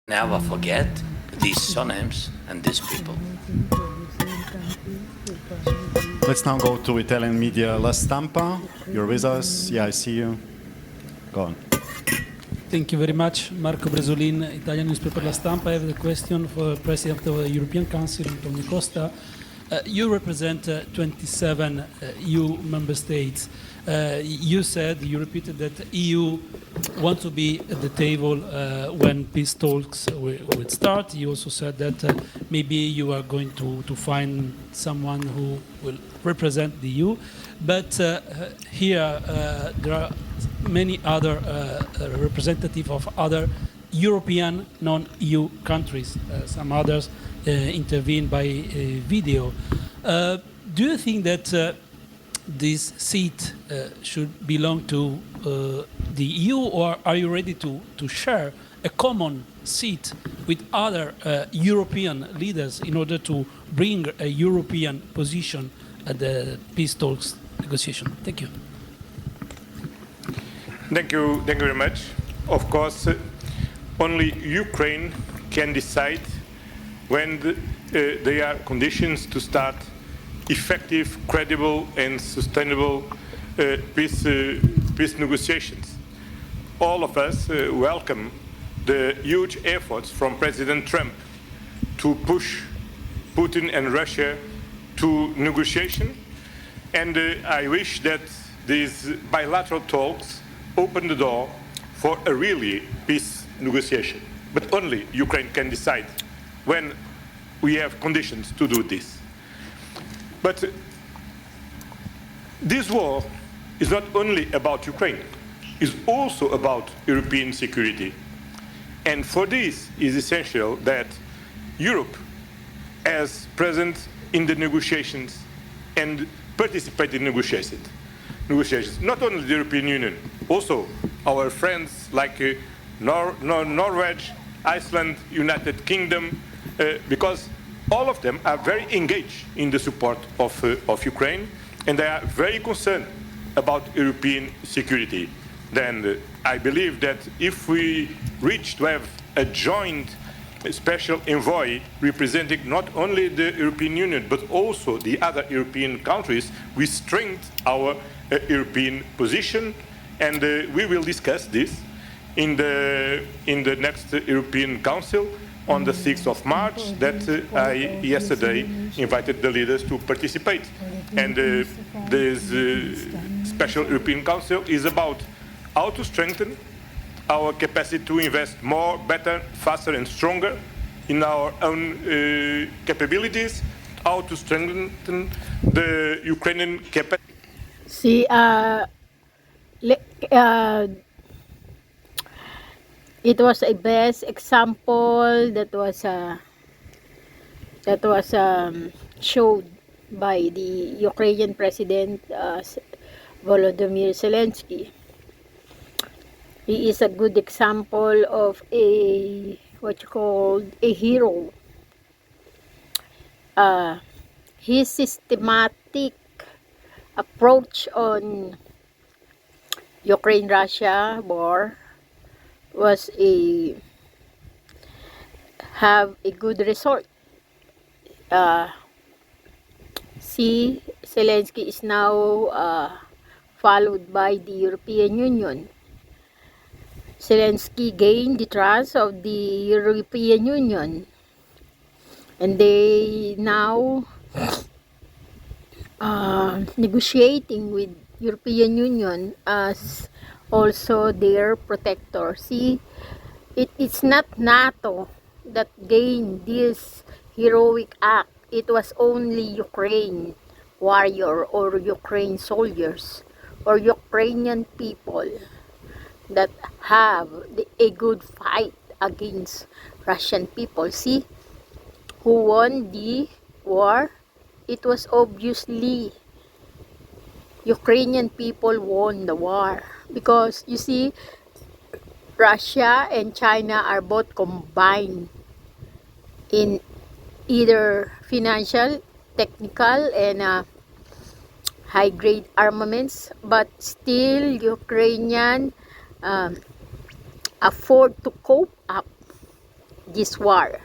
Never forget these surnames and these people. Let's now go to Italian media La Stampa. You're with us. Yeah, I see you. Go on. Thank you very much, Marco Bresolin, Italian newspaper La Stampa. I have a question for the President of the European Council, Antonio Costa. You represent 27 EU member states. You said, you repeated that EU want to be at the table when peace talks will start. You also said that maybe you are going to find someone who will represent the EU. But here there are many other representatives of other European non-EU countries. Some others intervene by video. Do you think that this seat should belong to the EU, or are you ready to share a common seat with other European leaders in order to bring a European position at the peace talks negotiation? Thank you. Thank you very much. Of course, only Ukraine can decide when there are conditions to start effective, credible, and sustainable peace negotiations. All of us welcome the huge efforts from President Trump to push Putin and Russia to negotiation, and I wish that these bilateral talks open the door for a really peace negotiation. But only Ukraine can decide when we have conditions to do this. But this war is not only about Ukraine, it's also about European security. And for this, it is essential that Europe, as present in the negotiations and participate in negotiations. Not only the European Union, also our friends like Norway, Iceland, United Kingdom, because all of them are very engaged in the support of Ukraine, and they are very concerned about European security. Then I believe that if we reach to have a joint special envoy representing not only the European Union but also the other European countries, we strengthen our European position, and we will discuss this in the next European Council on the 6th of March that I yesterday invited the leaders to participate. And this special European Council is about how to strengthen our capacity to invest more, better, faster and stronger in our own capabilities, how to strengthen the Ukrainian capacity. See, it was a best example that was showed by the Ukrainian President Volodymyr Zelensky. He is a good example of a what you call a hero. His systematic approach on Ukraine-Russia war was have a good result. See, Zelensky is now followed by the European Union. Zelensky gained the trust of the European Union, and they now negotiating with European Union as also their protector. See, it's not NATO that gained this heroic act. It was only Ukraine warrior or Ukraine soldiers or Ukrainian people that have a good fight against Russian people. See, who won the war? It was obviously Ukrainian people won the war, because you see, Russia and China are both combined in either financial, technical, and high-grade armaments, but still Ukrainian afford to cope up this war.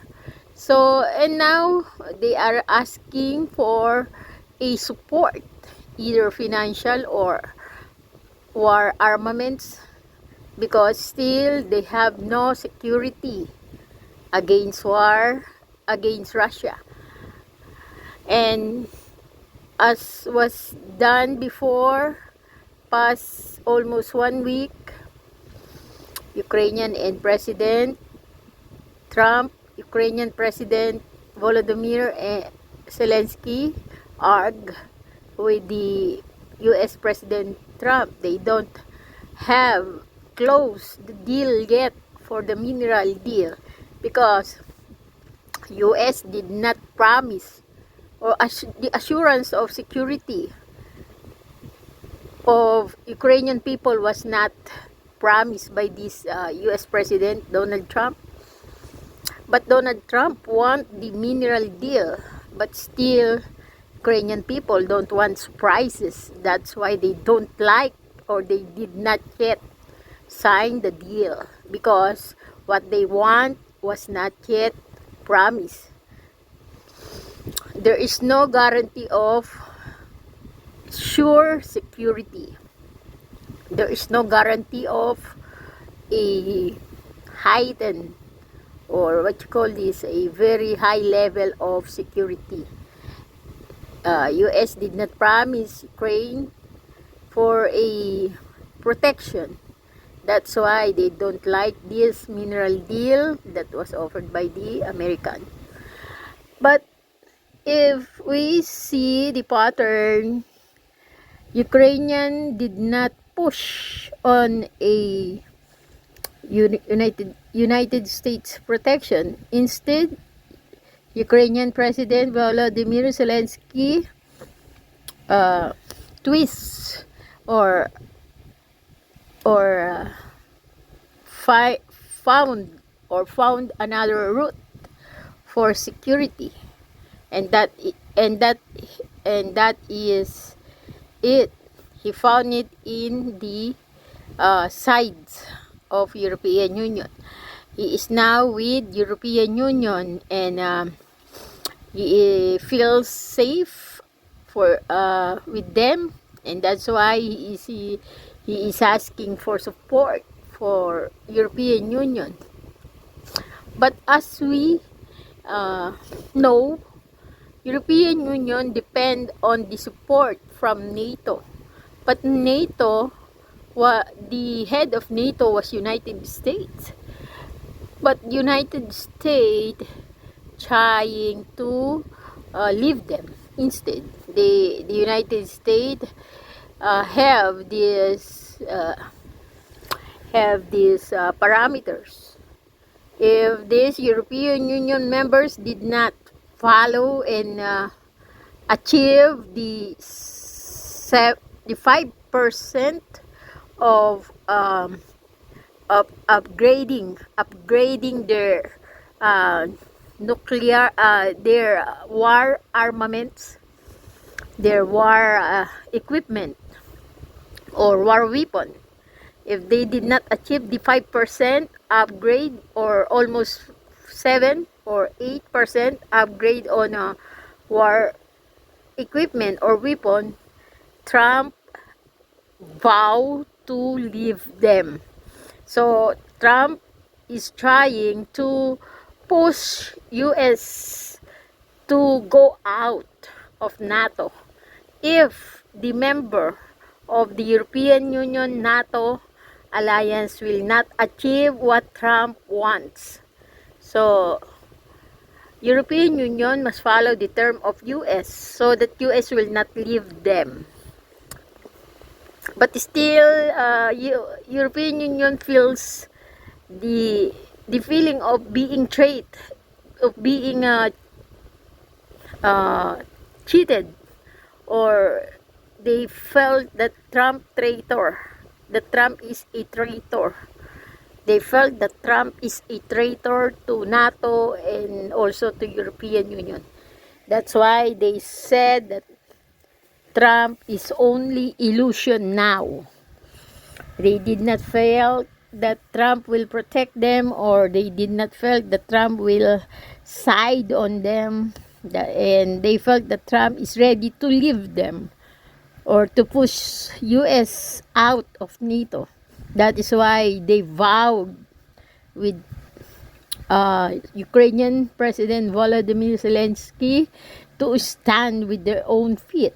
So, and now they are asking for a support, either financial or war armaments, because still they have no security against war against Russia. And as was done before, past almost 1 week, Ukrainian and President Trump, Ukrainian President Volodymyr and Zelensky argue with the US President Trump. They don't have closed the deal yet for the mineral deal because US did not promise or the assurance of security of Ukrainian people was not promised by this US President Donald Trump. But Donald Trump want the mineral deal, but still Ukrainian people don't want surprises. That's why they don't like, or they did not yet sign the deal, because what they want was not yet promised. There is no guarantee of sure security. There is no guarantee of a heightened, or what you call this, a very high level of security. US did not promise Ukraine for a protection. That's why they don't like this mineral deal that was offered by the American. But if we see the pattern, Ukrainian did not push on a United States protection. Instead, Ukrainian President Volodymyr Zelensky twists or found another route for security, and that is it. He found it in the sides of European Union. He is now with European Union, and he feels safe for with them, and that's why he is asking for support for European Union. But as we know, European Union depend on the support from NATO. But NATO, the head of NATO was United States. But United States trying to leave them instead. The United States have these parameters. If these European Union members did not follow and achieve the 5% of upgrading their nuclear, their war armaments, their war equipment or war weapon. If they did not achieve the 5% upgrade, or almost 7 or 8% upgrade on war equipment or weapon, Trump vowed to leave them. So Trump is trying to push US to go out of NATO. If the member of the European Union NATO alliance will not achieve what Trump wants. So European Union must follow the term of US so that US will not leave them. But still, European Union feels the feeling of being cheated, or they felt that Trump is a traitor. They felt that Trump is a traitor to NATO and also to European Union. That's why they said that Trump is only illusion now. They did not feel that Trump will protect them, or they did not felt that Trump will side on them, and they felt that Trump is ready to leave them or to push US out of NATO. That is why they vowed with Ukrainian President Volodymyr Zelensky to stand with their own feet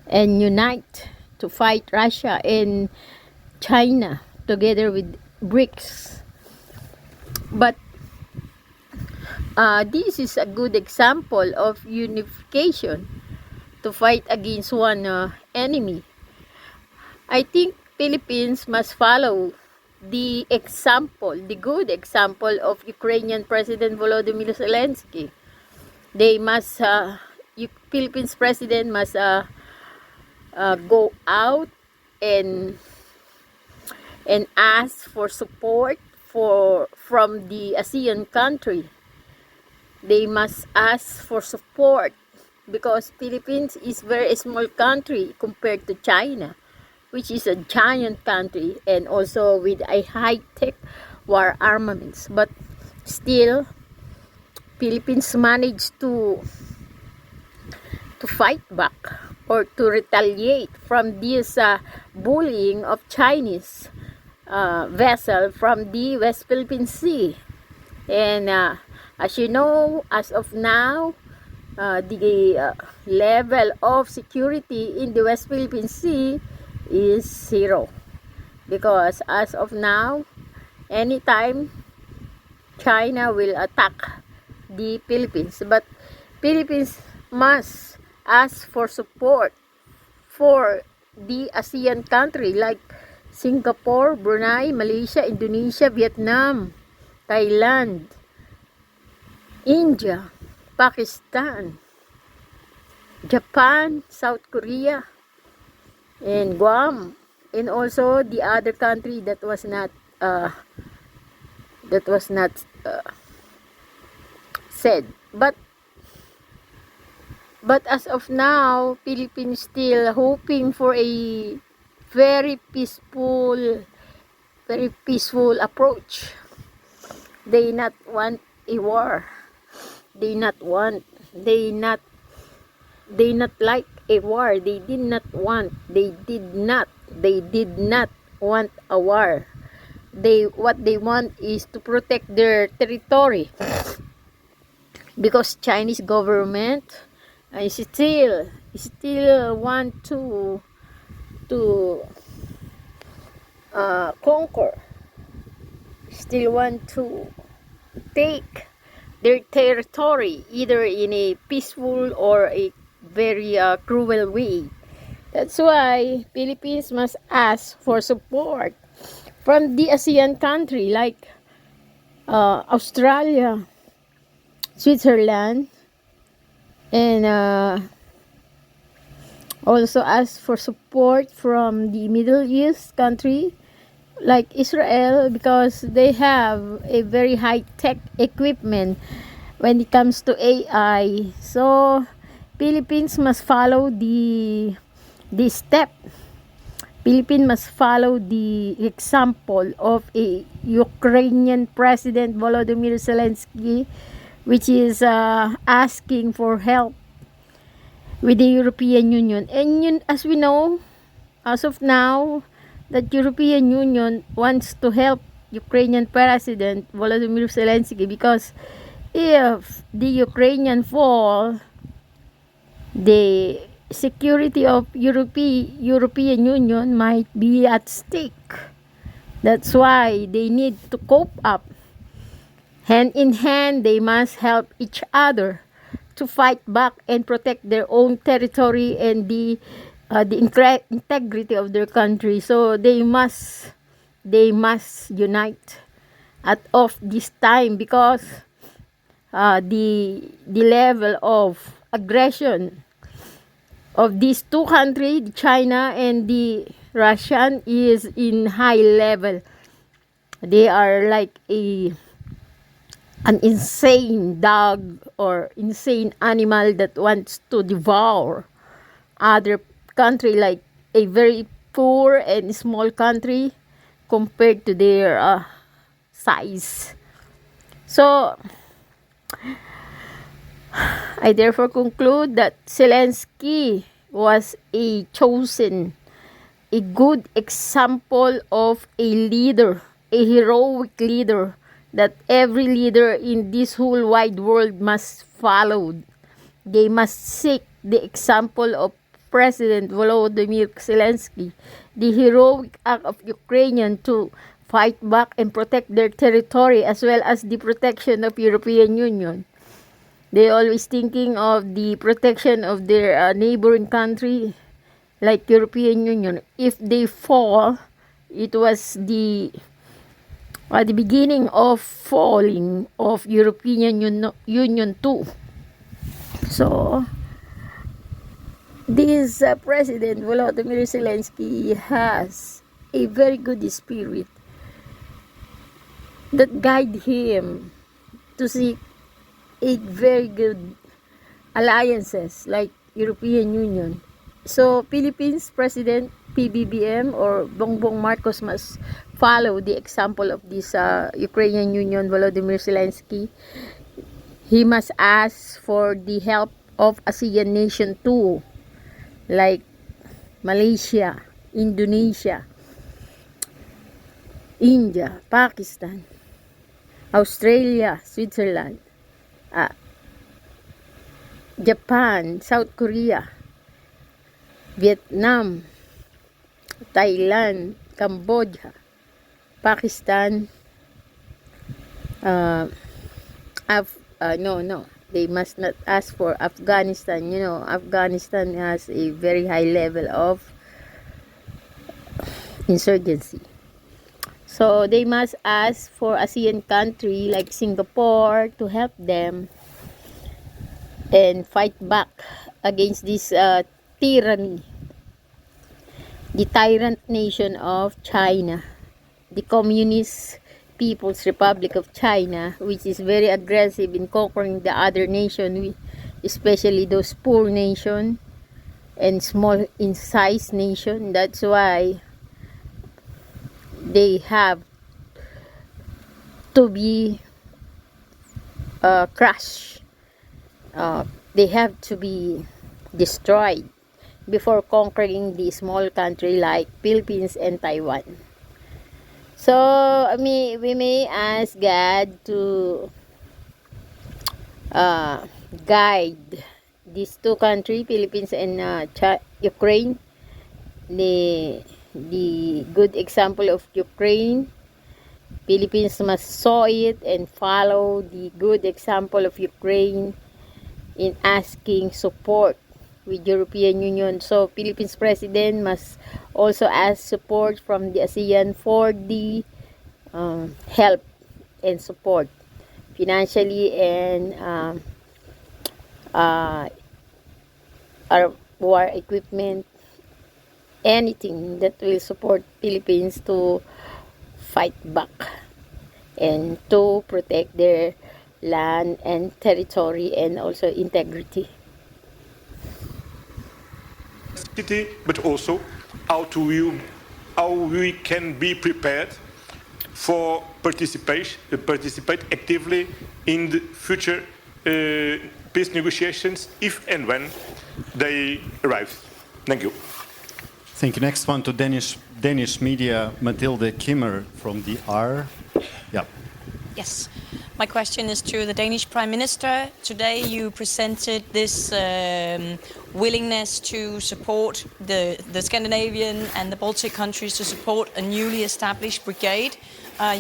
and unite to fight Russia and China together with BRICS. But this is a good example of unification to fight against one enemy. I think Philippines must follow the example, the good example of Ukrainian President Volodymyr Zelensky. They must, Philippines president must go out and ask for support from the ASEAN country. They must ask for support because Philippines is very small country compared to China, which is a giant country and also with a high-tech war armaments. But still, Philippines managed to fight back or to retaliate from this bullying of Chinese vessel from the West Philippine Sea. And as you know, as of now, the level of security in the West Philippine Sea is 0, because as of now, anytime China will attack the Philippines, but Philippines must ask for support for the ASEAN country like Singapore, Brunei, Malaysia, Indonesia, Vietnam, Thailand, India, Pakistan, Japan, South Korea, and Guam, and also the other country that was not said. But as of now, Philippines still hoping for a very peaceful approach. They not want a war. They not like a war. They did not want a war. What they want is to protect their territory, because Chinese government still want to conquer, still want to take their territory either in a peaceful or a very cruel way. That's why Philippines must ask for support from the ASEAN country like Australia, Switzerland, and also ask for support from the Middle East country like Israel, because they have a very high-tech equipment when it comes to AI. So Philippines must follow the step. Philippines must follow the example of a Ukrainian President Volodymyr Zelensky, which is asking for help with the European Union. And as we know, as of now, that European Union wants to help Ukrainian President Volodymyr Zelensky, because if the Ukrainian fall, the security of European Union might be at stake. That's why they need to cope up. Hand in hand, they must help each other to fight back and protect their own territory and the integrity of their country. So they must unite of this time, because the level of aggression of these two countries, China and the Russian, is in high level. They are like an insane dog or insane animal that wants to devour other country, like a very poor and small country compared to their size. So, I therefore conclude that Zelensky was a good example of a leader, a heroic leader that every leader in this whole wide world must follow. They must seek the example of Pres.Volodymyr Zelensky, the heroic act of Ukrainians to fight back and protect their territory as well as the protection of European Union. They always thinking of the protection of their neighboring country like European Union. If they fall, it was the beginning of falling of European Union too. So, this President Volodymyr Zelensky has a very good spirit that guide him to seek a very good alliances like European Union. So, Philippines President PBBM or Bongbong Marcos must follow the example of this Ukrainian Union Volodymyr Zelensky. He must ask for the help of ASEAN nation too, like Malaysia, Indonesia, India, Pakistan, Australia, Switzerland, Japan, South Korea, Vietnam, Thailand, Cambodia, Pakistan, they must not ask for Afghanistan. You know, Afghanistan has a very high level of insurgency. So they must ask for ASEAN country like Singapore to help them and fight back against this tyranny, the tyrant nation of China, the Communist People's Republic of China, which is very aggressive in conquering the other nation, especially those poor nation and small in size nation. That's why they have to be crushed. They have to be destroyed before conquering the small country like Philippines and Taiwan. So, we may ask God to guide these two countries, Philippines and Ukraine, the good example of Ukraine. Philippines must saw it and follow the good example of Ukraine in asking support with European Union. So Philippines President must also ask support from the ASEAN for the help and support financially and our war equipment, anything that will support Philippines to fight back and to protect their land and territory and also integrity. But also how we can be prepared for participate actively in the future peace negotiations if and when they arrive. Thank you. Thank you. Next one to Danish media, Mathilde Kimmer from the R. Yeah. Yes. My question is to the Danish Prime Minister. Today you presented this willingness to support the Scandinavian and the Baltic countries to support a newly established brigade,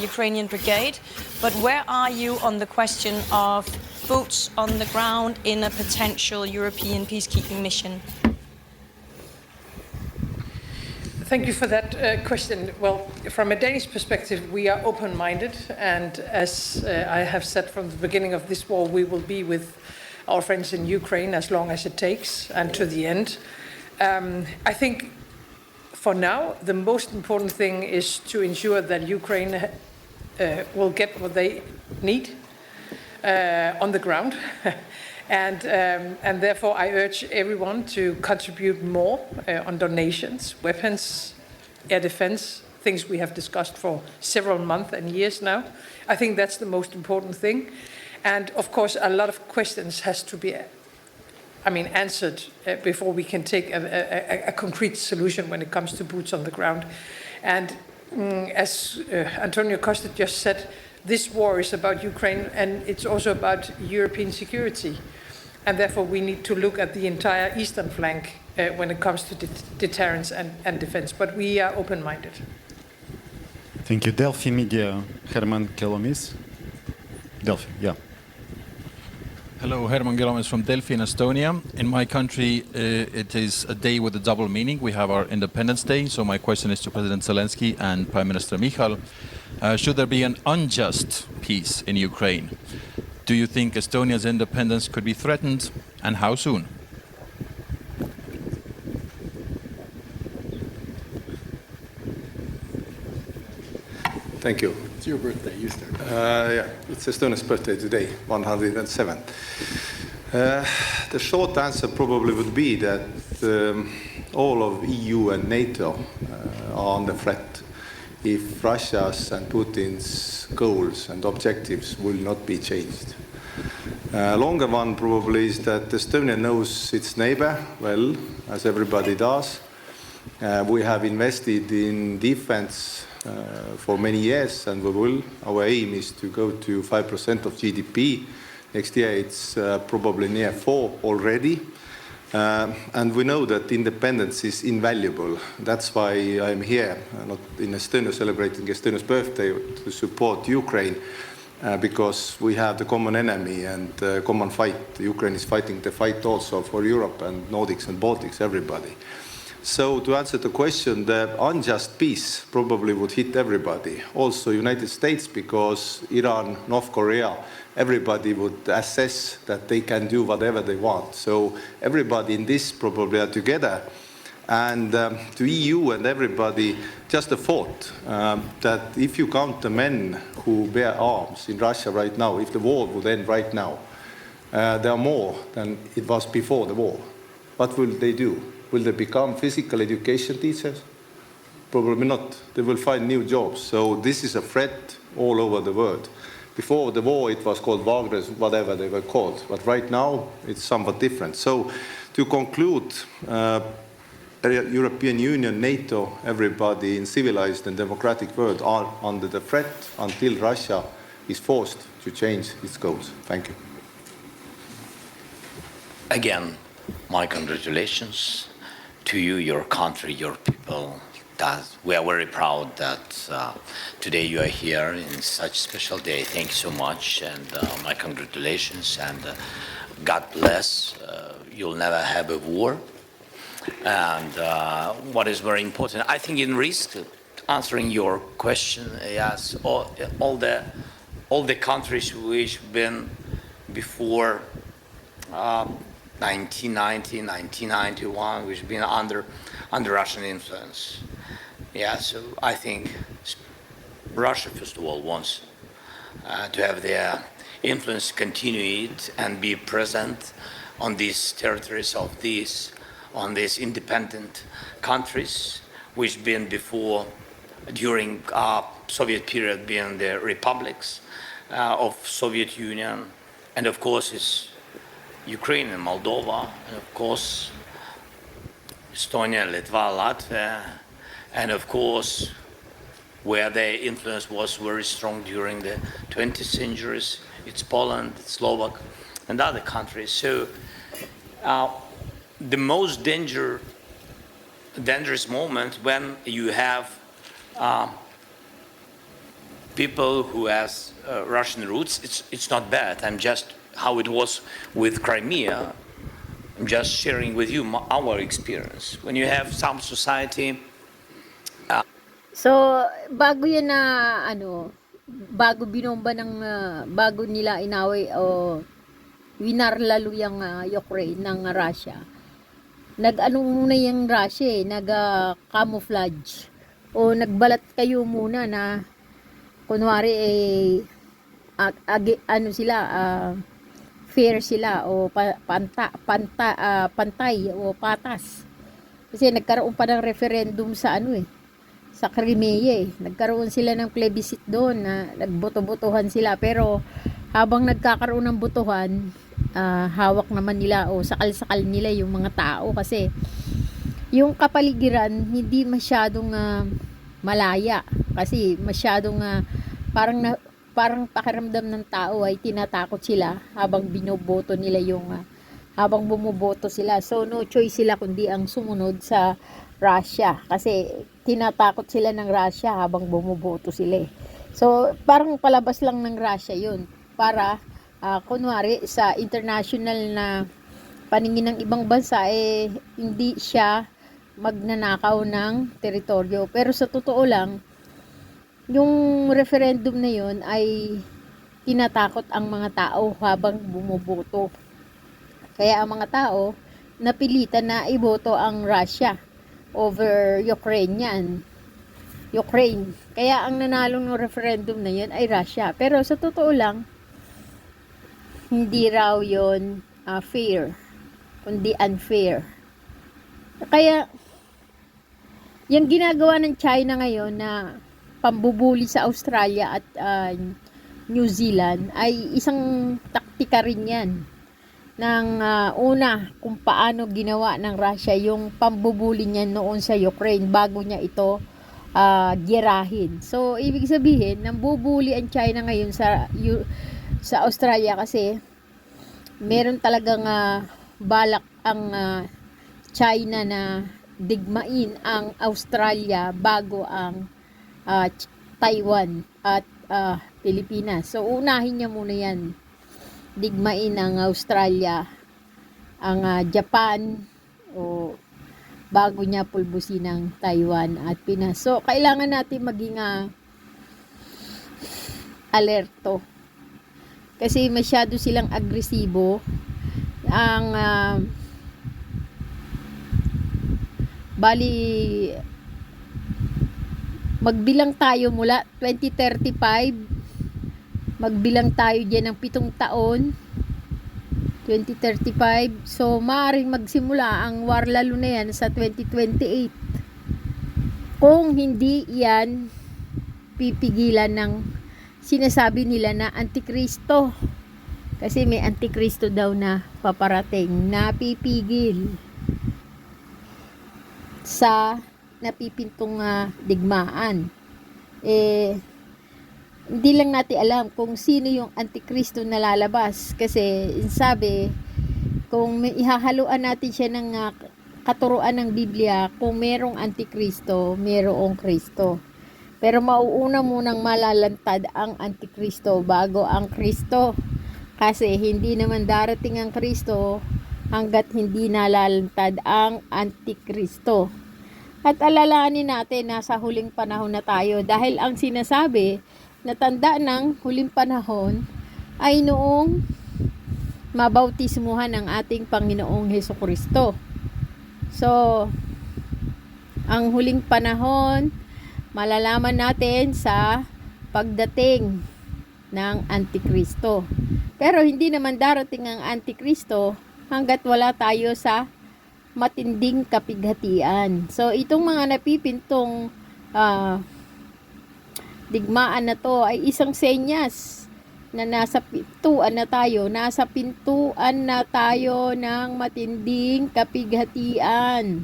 Ukrainian brigade. But where are you on the question of boots on the ground in a potential European peacekeeping mission? Thank you for that question. Well, from a Danish perspective, we are open-minded, and as I have said from the beginning of this war, we will be with our friends in Ukraine as long as it takes and to the end. I think for now, the most important thing is to ensure that Ukraine will get what they need on the ground. And therefore, I urge everyone to contribute more on donations, weapons, air defense, things we have discussed for several months and years now. I think that's the most important thing. And of course, a lot of questions has to be answered before we can take a concrete solution when it comes to boots on the ground. And as Antonio Costa just said, this war is about Ukraine and it's also about European security. And therefore we need to look at the entire eastern flank when it comes to deterrence and defense. But we are open-minded. Thank you. Delphi Media, Herman Kelomis. Delphi, yeah. Hello, Herman Gelomis from Delphi in Estonia. In my country, it is a day with a double meaning. We have our Independence Day, so my question is to President Zelensky and Prime Minister Michal. Should there be an unjust peace in Ukraine? Do you think Estonia's independence could be threatened, and how soon? Thank you. It's your birthday, you start. Yeah, it's Estonia's birthday today, 107. The short answer probably would be that all of EU and NATO are under threat if Russia's and Putin's goals and objectives will not be changed. Longer one probably is that Estonia knows its neighbor well, as everybody does. We have invested in defense for many years, and we will. Our aim is to go to 5% of GDP. Next year it's probably near 4 already. And we know that independence is invaluable. That's why I'm here, not in Estonia celebrating Estonia's birthday, to support Ukraine, because we have the common enemy and common fight. Ukraine is fighting the fight also for Europe and Nordics and Baltics, everybody. So to answer the question, the unjust peace probably would hit everybody, also United States, because Iran, North Korea, everybody would assess that they can do whatever they want. So everybody in this probably are together. And to EU and everybody, just a thought that if you count the men who bear arms in Russia right now, if the war would end right now, there are more than it was before the war. What will they do? Will they become physical education teachers? Probably not. They will find new jobs. So this is a threat all over the world. Before the war, it was called Wagner's, whatever they were called. But right now, it's somewhat different. So to conclude, European Union, NATO, everybody in civilized and democratic world are under the threat until Russia is forced to change its goals. Thank you. Again, my congratulations to you, your country, your people. That we are very proud that today you are here in such a special day. Thank you so much, and my congratulations, and God bless. You'll never have a war. And what is very important, I think, in risk, answering your question, yes, all the countries which been before 1990, 1991, which been under Russian influence. Yeah, so I think Russia, first of all, wants to have their influence continued and be present on these territories of these independent countries, which been before, during Soviet period, being the republics of Soviet Union, and of course it's Ukraine and Moldova, and of course Estonia, Litva, Latvia, and of course where their influence was very strong during the 20th centuries, it's Poland, it's Slovak, and other countries. So the most dangerous moment when you have people who has Russian roots, it's not bad. I'm just how it was with Crimea. I'm just sharing with you our experience. When you have some society. So, bago yan na, bago binomba bago nila inaway o winarlalo yung Ukraine ng Russia, muna yung Russia nag-camouflage o nagbalat kayo muna na kunwari fair sila o pantay o patas. Kasi nagkaroon pa ng referendum sa sa Crimea eh. Nagkaroon sila ng plebiscite doon na nagboto-botohan sila, pero habang nagkakaroon ng botohan, hawak naman nila o sakal-sakal nila yung mga tao kasi yung kapaligiran hindi masyadong malaya kasi masyadong parang pakiramdam ng tao ay tinatakot sila habang binoboto nila yung habang bumoboto sila. So no choice sila kundi ang sumunod sa Russia kasi tinatakot sila ng Russia habang bumoboto sila eh. So parang palabas lang ng Russia yun para kunwari sa international na paningin ng ibang bansa eh hindi siya magnanakaw ng teritoryo. Pero sa totoo lang, yung referendum na yun ay tinatakot ang mga tao habang bumoboto. Kaya ang mga tao napilitan na iboto ang Russia over Ukraine. Kaya ang nanalo ng referendum na yun ay Russia. Pero sa totoo lang, hindi raw yun fair, kundi unfair. Kaya yung ginagawa ng China ngayon na pambubuli sa Australia at New Zealand ay isang taktika rin yan ng una kung paano ginawa ng Russia yung pambubuli niya noon sa Ukraine bago niya ito girahin. So ibig sabihin nambubuli ang China ngayon sa Australia kasi meron talagang balak ang China na digmain ang Australia bago ang Taiwan at Pilipinas. So unahin niya muna yan. Digmain ang Australia, ang Japan o bago niya pulbusin ang Taiwan at Pinas. So kailangan natin maging alerto. Kasi masyado silang agresibo. Ang bali magbilang tayo mula 2035, magbilang tayo diyan ng 7 taon 2035. So maaaring magsimula ang war lalo na yan sa 2028 kung hindi yan pipigilan ng sinasabi nila na Antikristo, kasi may Antikristo daw na paparating na pipigil sa napipintong digmaan. Hindi lang natin alam kung sino yung Antikristo na lalabas kasi sabi kung ihahaluan natin siya ng katuruan ng Biblia, kung merong Antikristo, merong Kristo. Pero mauuna munang malalantad ang Antikristo bago ang Kristo. Kasi hindi naman darating ang Kristo hanggat hindi nalalantad ang Antikristo. At alalahanin natin nasa huling panahon na tayo dahil ang sinasabi na tanda ng huling panahon ay noong mabautismuhan ng ating Panginoong Hesukristo. So, ang huling panahon malalaman natin sa pagdating ng Antikristo. Pero hindi naman darating ang Antikristo hanggat wala tayo sa matinding kapighatian. So, itong mga napipintong digmaan na to ay isang senyas na nasa pintuan na tayo ng matinding kapighatian.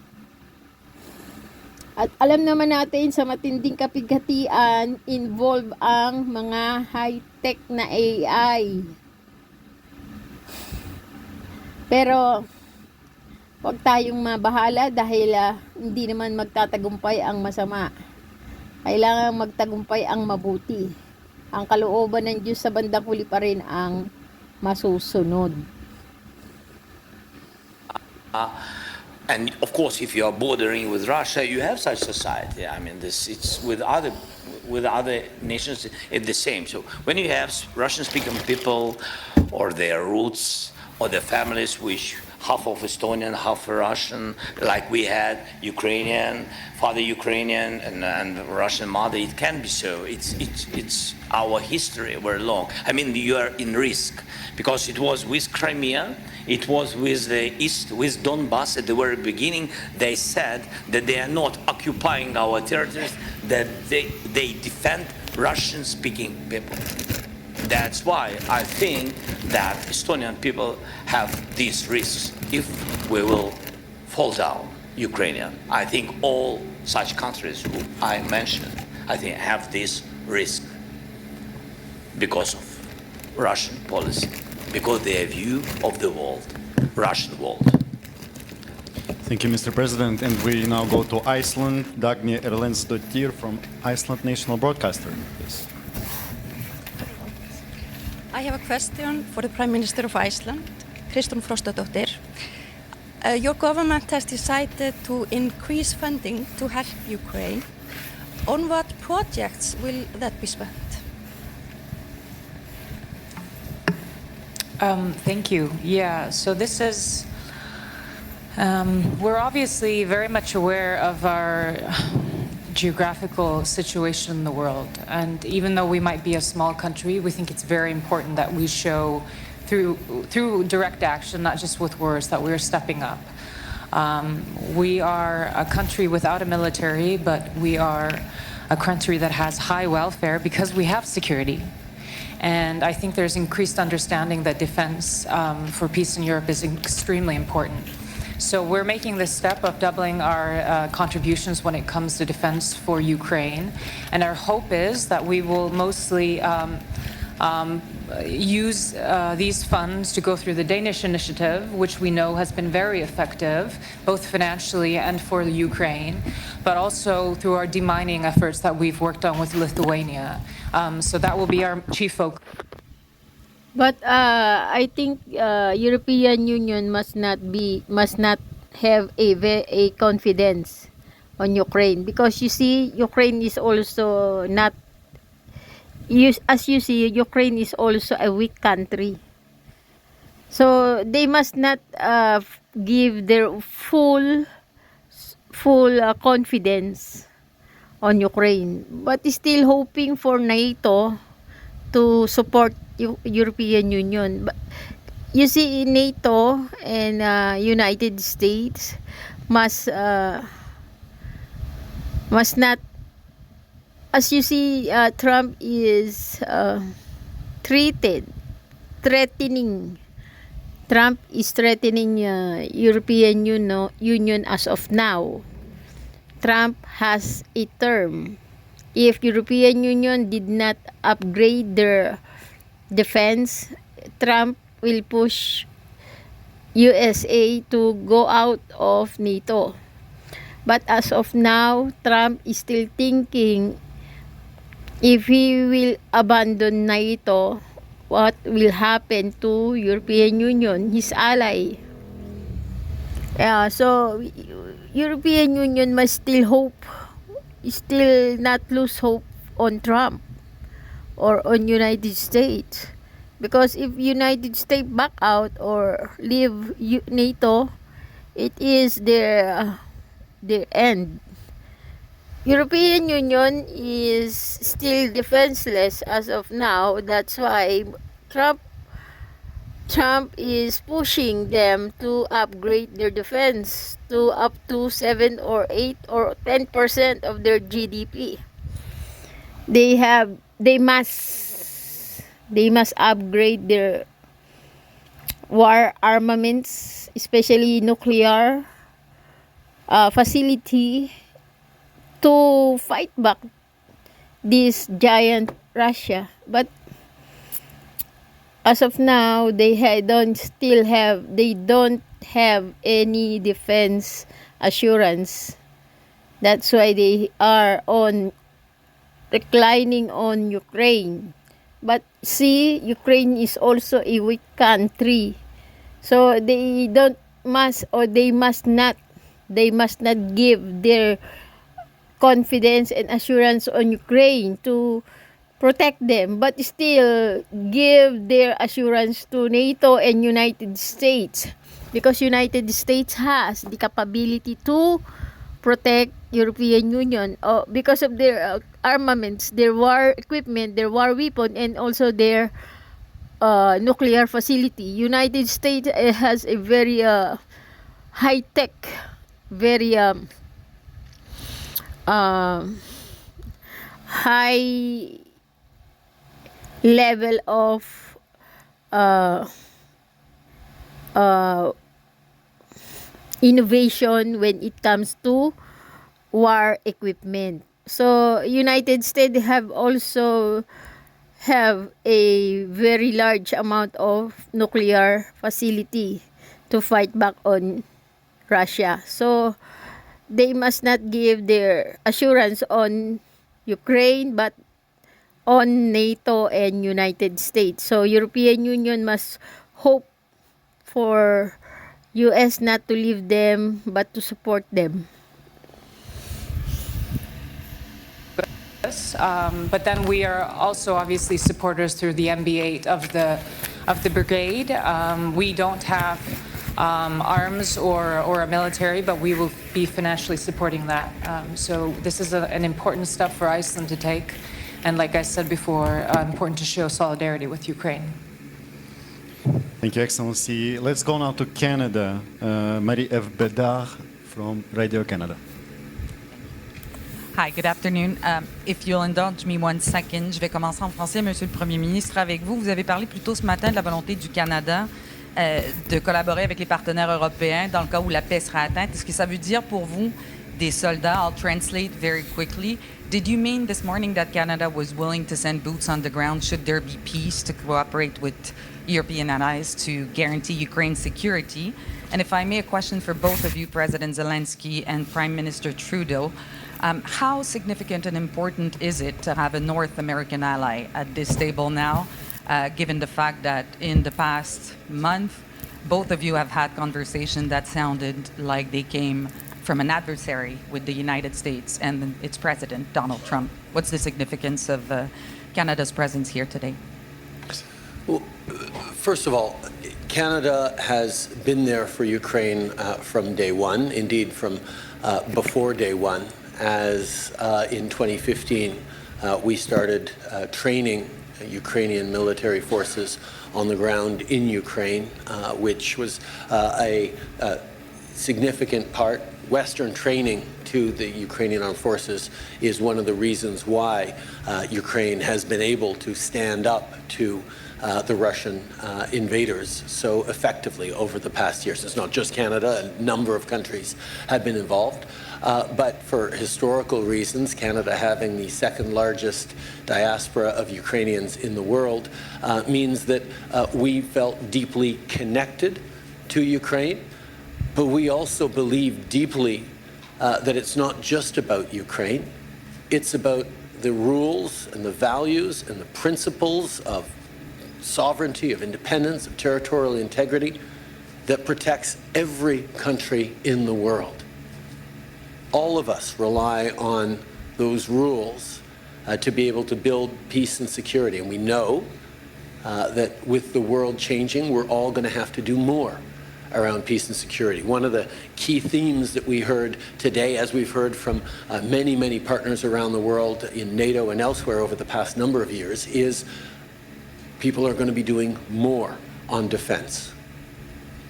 At alam naman natin sa matinding kapighatian, involve ang mga high-tech na AI. Pero, huwag tayong mabahala dahil hindi naman magtatagumpay ang masama. Kailangan magtagumpay ang mabuti. Ang kalooban ng Diyos sa bandang huli pa rin ang masusunod. And of course, if you are bordering with Russia, you have such society. I mean, it's with other nations, it's the same. So when you have Russian-speaking people, or their roots, or their families which half of Estonian, half Russian, like we had Ukrainian, father Ukrainian and Russian mother. It can be so. It's our history very long. I mean, you are in risk because it was with Crimea, it was with the East, with Donbass at the very beginning. They said that they are not occupying our territories, that they defend Russian-speaking people. That's why I think that Estonian people have these risks if we will fall down Ukrainian. I think all such countries who I mentioned, I think have this risk because of Russian policy, because their view of the world, Russian world. Thank you, Mr. President. And we now go to Iceland. Dagny Erlendsdottir from Iceland National Broadcaster. Yes. I have a question for the Prime Minister of Iceland, Kristrún Frostadóttir. Your government has decided to increase funding to help Ukraine. On what projects will that be spent? Thank you. Yeah, so this is, we're obviously very much aware of our geographical situation in the world. And even though we might be a small country, we think it's very important that we show through direct action, not just with words, that we're stepping up. We are a country without a military, but we are a country that has high welfare because we have security. And I think there's increased understanding that defense for peace in Europe is extremely important. So we're making this step of doubling our contributions when it comes to defense for Ukraine. And our hope is that we will mostly use these funds to go through the Danish initiative, which we know has been very effective, both financially and for the Ukraine, but also through our demining efforts that we've worked on with Lithuania. So that will be our chief focus. But I think European Union must not have a confidence on Ukraine, because you see, Ukraine is also not. As you see, Ukraine is also a weak country. So they must not give their full confidence on Ukraine, but still hoping for NATO to support European Union. But you see, NATO and United States must not. As you see, Trump is threatening. Trump is threatening European Union as of now. Trump has a term. If European Union did not upgrade their defense, Trump will push USA to go out of NATO. But as of now, Trump is still thinking if he will abandon NATO, what will happen to European Union, his ally. So European Union must still not lose hope on Trump or on United States. Because if United States back out or leave NATO, it is their end. European Union is still defenseless as of now. That's why Trump is pushing them to upgrade their defense to up to 7 or 8 or 10% of their GDP. They must upgrade their war armaments, especially nuclear facility, to fight back this giant Russia. But as of now, they don't have any defense assurance. That's why they are reclining on Ukraine. But see, Ukraine is also a weak country, so they must not give their confidence and assurance on Ukraine to protect them, but still give their assurance to NATO and United States, because United States has the capability to protect European Union because of their armaments, their war equipment, their war weapon, and also their nuclear facility. United States has a very high tech, very high level of uh, uh, innovation when it comes to war equipment. So United States have also have a very large amount of nuclear facility to fight back on Russia. So they must not give their assurance on Ukraine but on NATO and United States. So European Union must hope for US not to leave them but to support them. But then we are also obviously supporters through the MB8 of the brigade. We don't have arms or a military, but we will be financially supporting that. So this is an important step for Iceland to take, and like I said before, important to show solidarity with Ukraine. Thank you, Excellency. Let's go now to Canada. Marie F. Bedard from Radio Canada. Hi, good afternoon. If you'll indulge me 1 second, je vais commencer en français. Monsieur le Premier ministre, avec vous, vous avez parlé plus tôt ce matin de la volonté du Canada de collaborer avec les partenaires européens dans le cas où la paix sera atteinte. Est-ce que ça veut dire pour vous des soldats? I'll translate very quickly. Did you mean this morning that Canada was willing to send boots on the ground should there be peace to cooperate with European allies to guarantee Ukraine's security? And if I may, a question for both of you, President Zelensky and Prime Minister Trudeau. How significant and important is it to have a North American ally at this table now, given the fact that in the past month, both of you have had conversations that sounded like they came from an adversary with the United States and its president, Donald Trump? What's the significance of Canada's presence here today? Well, first of all, Canada has been there for Ukraine from day one, indeed from before day one, as in 2015 we started training Ukrainian military forces on the ground in Ukraine, which was a significant part. Western training to the Ukrainian armed forces is one of the reasons why Ukraine has been able to stand up to the Russian invaders so effectively over the past years. It's not just Canada, a number of countries have been involved. But for historical reasons, Canada having the second largest diaspora of Ukrainians in the world means that we felt deeply connected to Ukraine, but we also believe deeply that it's not just about Ukraine. It's about the rules and the values and the principles of sovereignty, of independence, of territorial integrity that protects every country in the world. All of us rely on those rules to be able to build peace and security. And we know that with the world changing, we're all going to have to do more around peace and security. One of the key themes that we heard today, as we've heard from many, many partners around the world in NATO and elsewhere over the past number of years, is people are going to be doing more on defense.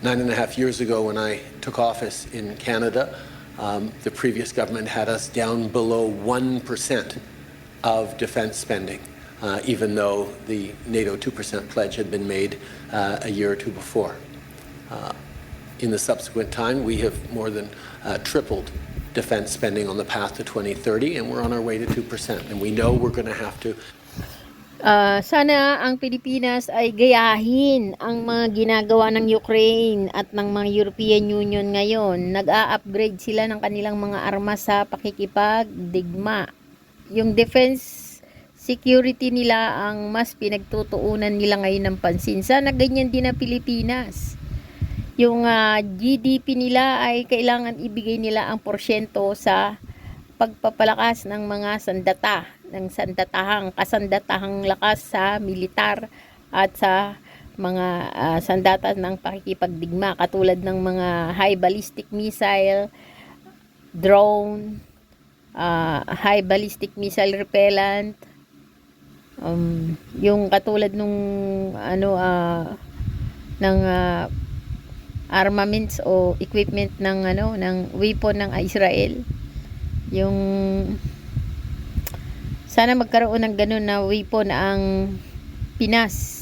9.5 years ago when I took office in Canada, the previous government had us down below 1% of defense spending, even though the NATO 2% pledge had been made a year or two before. In the subsequent time, we have more than tripled defense spending on the path to 2030, and we're on our way to 2%. And we know we're going to have to Sana ang Pilipinas ay gayahin ang mga ginagawa ng Ukraine at ng mga European Union ngayon. Nag-a-upgrade sila ng kanilang mga armas sa pakikipagdigma. Yung defense security nila ang mas pinagtutuunan nila ngayon ng pansin. Sana ganyan din ang Pilipinas. Yung GDP nila ay kailangan ibigay nila ang porsyento sa pagpapalakas ng mga sandata ng kasandatahang lakas sa militar at sa mga sandata ng pakikipagdigma katulad ng mga high ballistic missile, drone, high ballistic missile repellent, yung katulad nung ng armaments o equipment ng weapon ng Israel. Yung sana magkaroon ng ganun na weapon ang Pinas.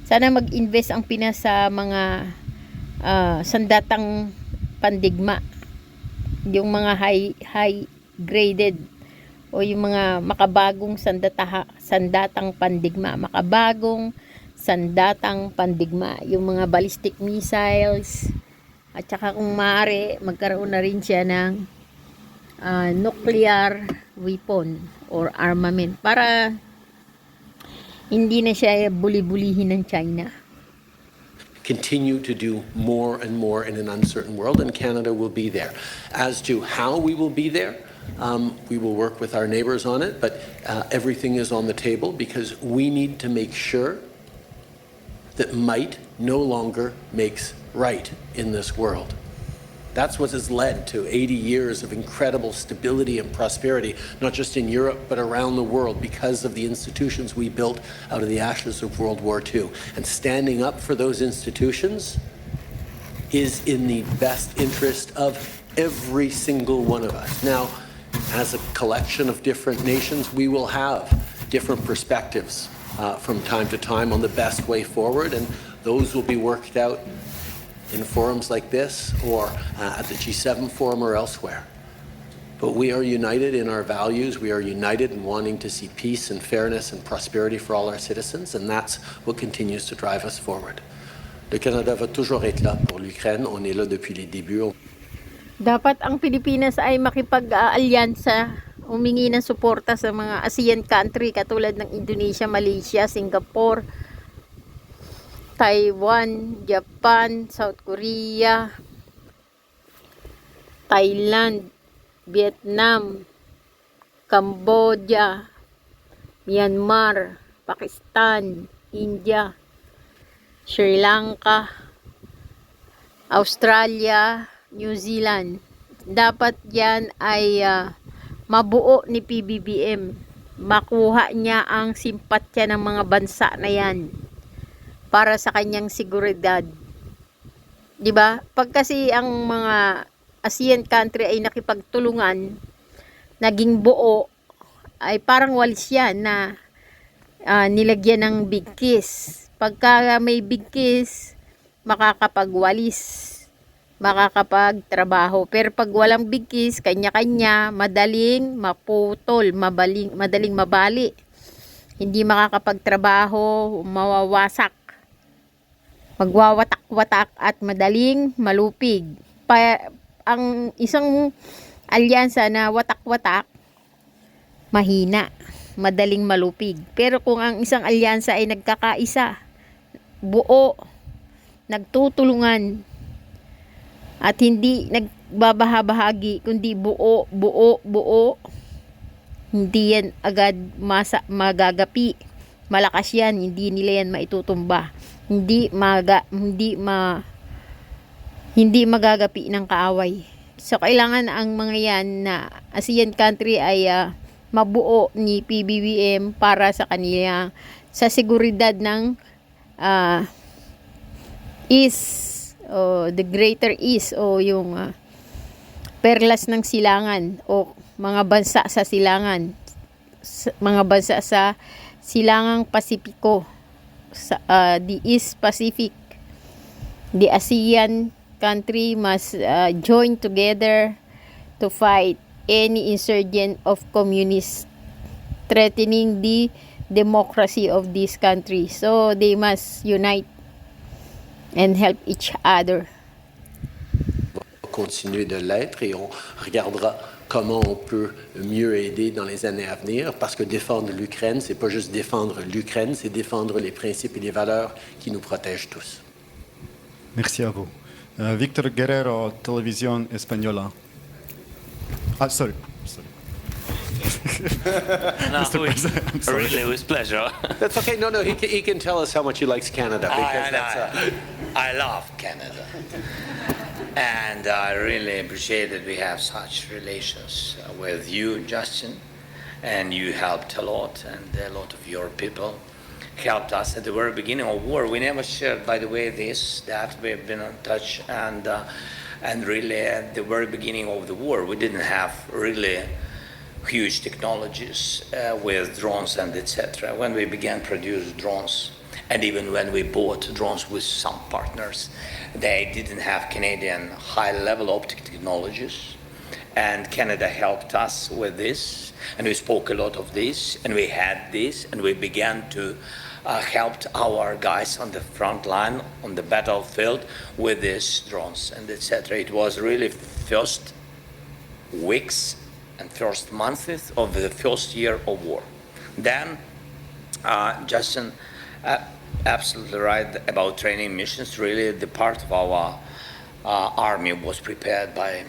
Sana mag-invest ang Pinas sa mga sandatang pandigma. Yung mga high graded o yung mga makabagong sandatang pandigma, yung mga ballistic missiles, at saka kung maaari magkaroon na rin siya ng nuclear weapon or armament para hindi na siya buli-bulihin ng China. Continue to do more and more in an uncertain world, and Canada will be there. As to how we will be there, we will work with our neighbors on it, but everything is on the table because we need to make sure that might no longer makes right in this world. That's what has led to 80 years of incredible stability and prosperity, not just in Europe, but around the world because of the institutions we built out of the ashes of World War II. And standing up for those institutions is in the best interest of every single one of us. Now, as a collection of different nations, we will have different perspectives from time to time on the best way forward, and those will be worked out in forums like this or at the G7 forum or elsewhere. But we are united in our values. We are united in wanting to see peace and fairness and prosperity for all our citizens, and that's what continues to drive us forward. Le Canada va toujours être là pour l'Ukraine. On est là depuis les débuts. Dapat ang Pilipinas ay makipag-alyansa, humingi ng suporta sa mga ASEAN country katulad ng Indonesia, Malaysia, Singapore, Taiwan, Japan, South Korea, Thailand, Vietnam, Cambodia, Myanmar, Pakistan, India, Sri Lanka, Australia, New Zealand. Dapat yan ay mabuo ni PBBM. Makuha niya ang simpatya ng mga bansa na yan para sa kanyang seguridad. 'Di ba? Pag kasi ang mga ASEAN country ay nakipagtulungan, naging buo, ay parang walis yan na nilagyan ng big kiss. Pagka may big kiss, makakapagwalis, makakapagtrabaho. Pero pag walang big kiss, kanya-kanya, madaling maputol, madaling mabali. Hindi makakapagtrabaho, mawawasak, magwawatak-watak at madaling malupig. Ang isang alyansa na watak-watak, mahina, madaling malupig. Pero kung ang isang alyansa ay nagkakaisa, buo, nagtutulungan, at hindi nagbabahabahagi, kundi buo, hindi yan agad magagapi. Malakas yan, hindi nila yan maitutumba. Hindi magagapi ng kaaway. So kailangan ang mga yan na ASEAN country ay mabuo ni PBBM para sa kanila, sa seguridad ng East, o the Greater East, o yung perlas ng silangan, o mga bansa sa silangan, mga bansa sa silangang Pasipiko, the East Pacific. The ASEAN country must join together to fight any insurgent of communists threatening the democracy of this country. So they must unite and help each other. Continuer de l'être et on regardera comment on peut mieux aider dans les années à venir, parce que défendre l'Ukraine, c'est pas juste défendre l'Ukraine, c'est défendre les principes et les valeurs qui nous protègent tous. Merci à vous. Victor Guerrero, Télévision Española. Sorry. Mr. President, I'm sorry. Really, with pleasure. That's okay. No, he can tell us how much he likes Canada. Because I love Canada. And I really appreciate that we have such relations with you, Justin. And you helped a lot, and a lot of your people helped us at the very beginning of war. We never shared, by the way, that we've been in touch, and really at the very beginning of the war, we didn't have really huge technologies with drones and etc. When we began to produce drones, and even when we bought drones with some partners, they didn't have Canadian high-level optic technologies, and Canada helped us with this, and we spoke a lot of this, and we had this, and we began to help our guys on the front line, on the battlefield, with these drones and etc. It was really first weeks and first months of the first year of war. Then, Justin, absolutely right about training missions. Really, the part of our army was prepared by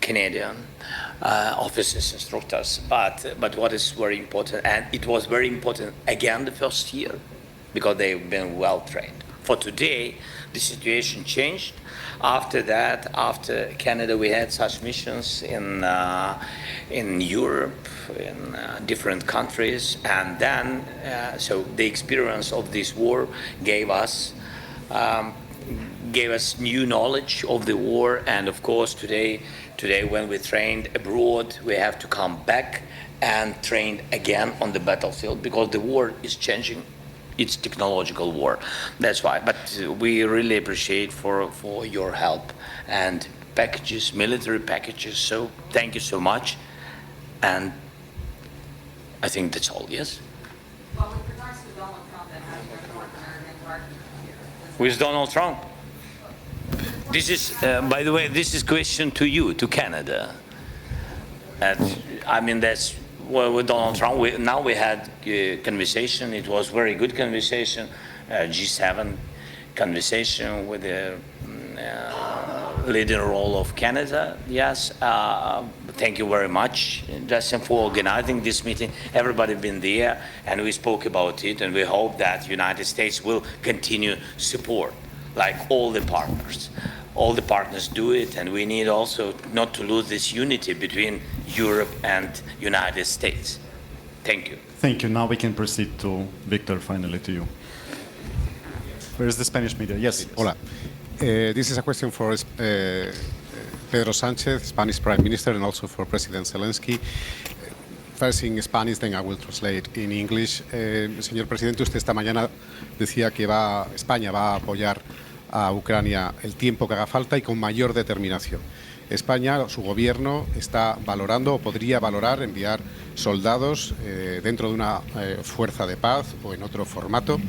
Canadian officers, instructors. But what is very important, and it was very important again the first year, because they've been well trained. For today, the situation changed. After that, after Canada, we had such missions in Europe, in different countries, and then so the experience of this war gave us new knowledge of the war. And of course, today when we trained abroad, we have to come back and train again on the battlefield, because the war is changing. It's technological war. That's why. But we really appreciate for your help and packages, military packages. So thank you so much. And I think that's all. Yes. Well, with regards to Donald Trump and having a North American partner here. With Donald Trump. This is, by the way, this is question to you, to Canada. And I mean, that's. Well, with Donald Trump, now we had a conversation. It was very good conversation, G7 conversation with the leading role of Canada. Yes, thank you very much, Justin, for organizing this meeting. Everybody been there, and we spoke about it, and we hope that United States will continue support, like all the partners. All the partners do it, and we need also not to lose this unity between Europe and United States. Thank you. Thank you. Now we can proceed to Victor, finally to you. Where is the Spanish media? Yes. Hola. This is a question for Pedro Sánchez, Spanish Prime Minister, and also for President Zelensky. First in Spanish, then I will translate in English. Señor Presidente, usted esta mañana decía que España va a apoyar a Ucrania el tiempo que haga falta y con mayor determinación. España, su gobierno, está valorando o podría valorar enviar soldados dentro de una fuerza de paz o en otro formato.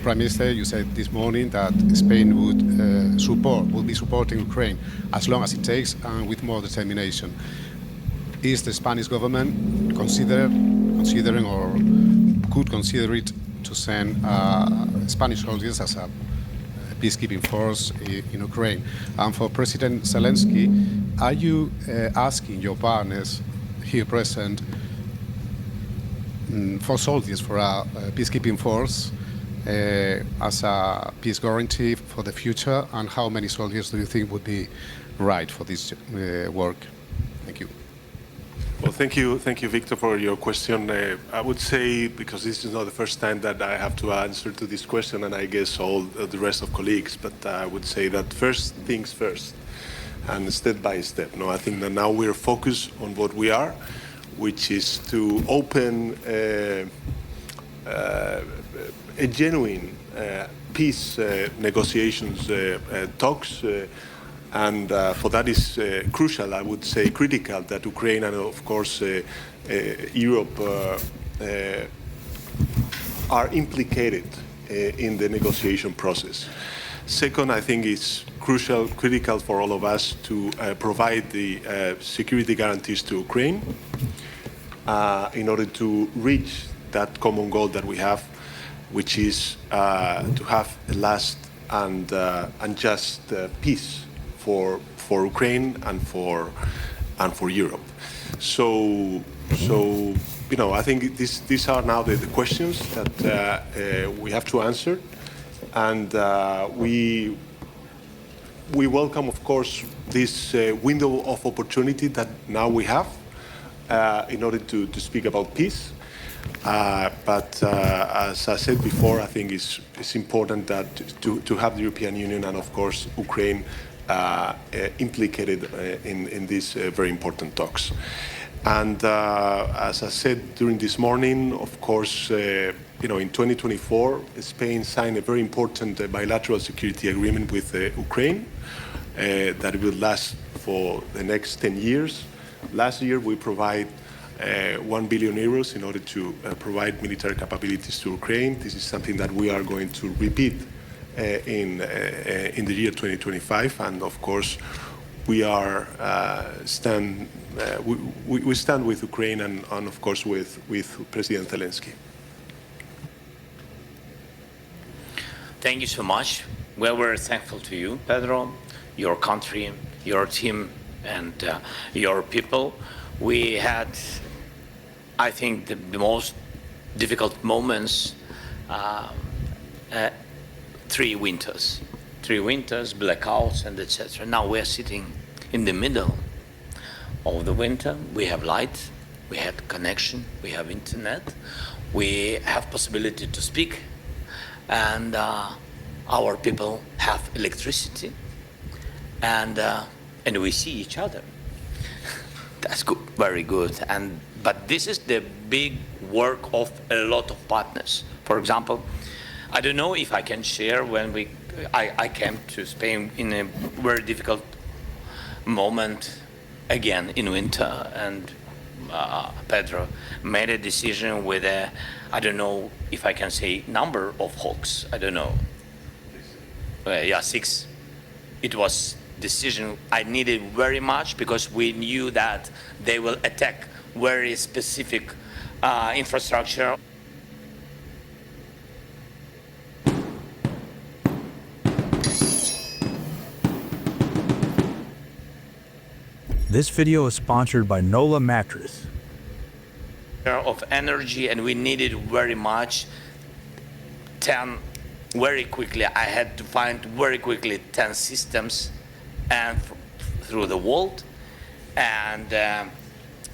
Prime Minister, you said this morning that Spain would be supporting Ukraine as long as it takes and with more determination. Is the Spanish government considering or could consider it to send Spanish soldiers as a peacekeeping force in Ukraine? And for President Zelensky, are you asking your partners here present for soldiers for a peacekeeping force as a peace guarantee for the future? And how many soldiers do you think would be right for this work? Thank you. Well, thank you, Victor, for your question. I would say, because this is not the first time that I have to answer to this question, and I guess all the rest of colleagues, but I would say that first things first, and step by step. No, I think that now we're focused on what we are, which is to open a genuine peace negotiations talks. And for that is crucial, I would say critical, that Ukraine and of course Europe are implicated in the negotiation process. Second, I think it's critical for all of us to provide the security guarantees to Ukraine in order to reach that common goal that we have, which is to have a last and just peace for Ukraine and for Europe. So I think these are now the questions that we have to answer, and we welcome, of course, this window of opportunity that now we have in order to speak about peace. But as I said before, I think it's important that to have the European Union and, of course, Ukraine implicated in these very important talks. And as I said during this morning, of course, in 2024, Spain signed a very important bilateral security agreement with Ukraine that will last for the next 10 years. Last year, we provide 1 billion euros in order to provide military capabilities to Ukraine. This is something that we are going to repeat in the year 2025, and of course, we stand with Ukraine and of course with President Zelensky. Thank you so much. We're very thankful to you, Pedro, your country, your team, and your people. We had, I think, the most difficult moments, 3 winters, blackouts, and etc. Now we're sitting in the middle of the winter. We have light, we have connection, we have internet, we have possibility to speak, and our people have electricity, and we see each other. That's good, very good. But this is the big work of a lot of partners. For example, I don't know if I can share when I came to Spain in a very difficult moment again in winter, and Pedro made a decision with I don't know if I can say number of hawks. I don't know. 6. It was decision I needed very much because we knew that they will attack very specific infrastructure. This video is sponsored by NOLA Mattress. Of energy, and we needed very much 10 very quickly. I had to find very quickly 10 systems and through the world, and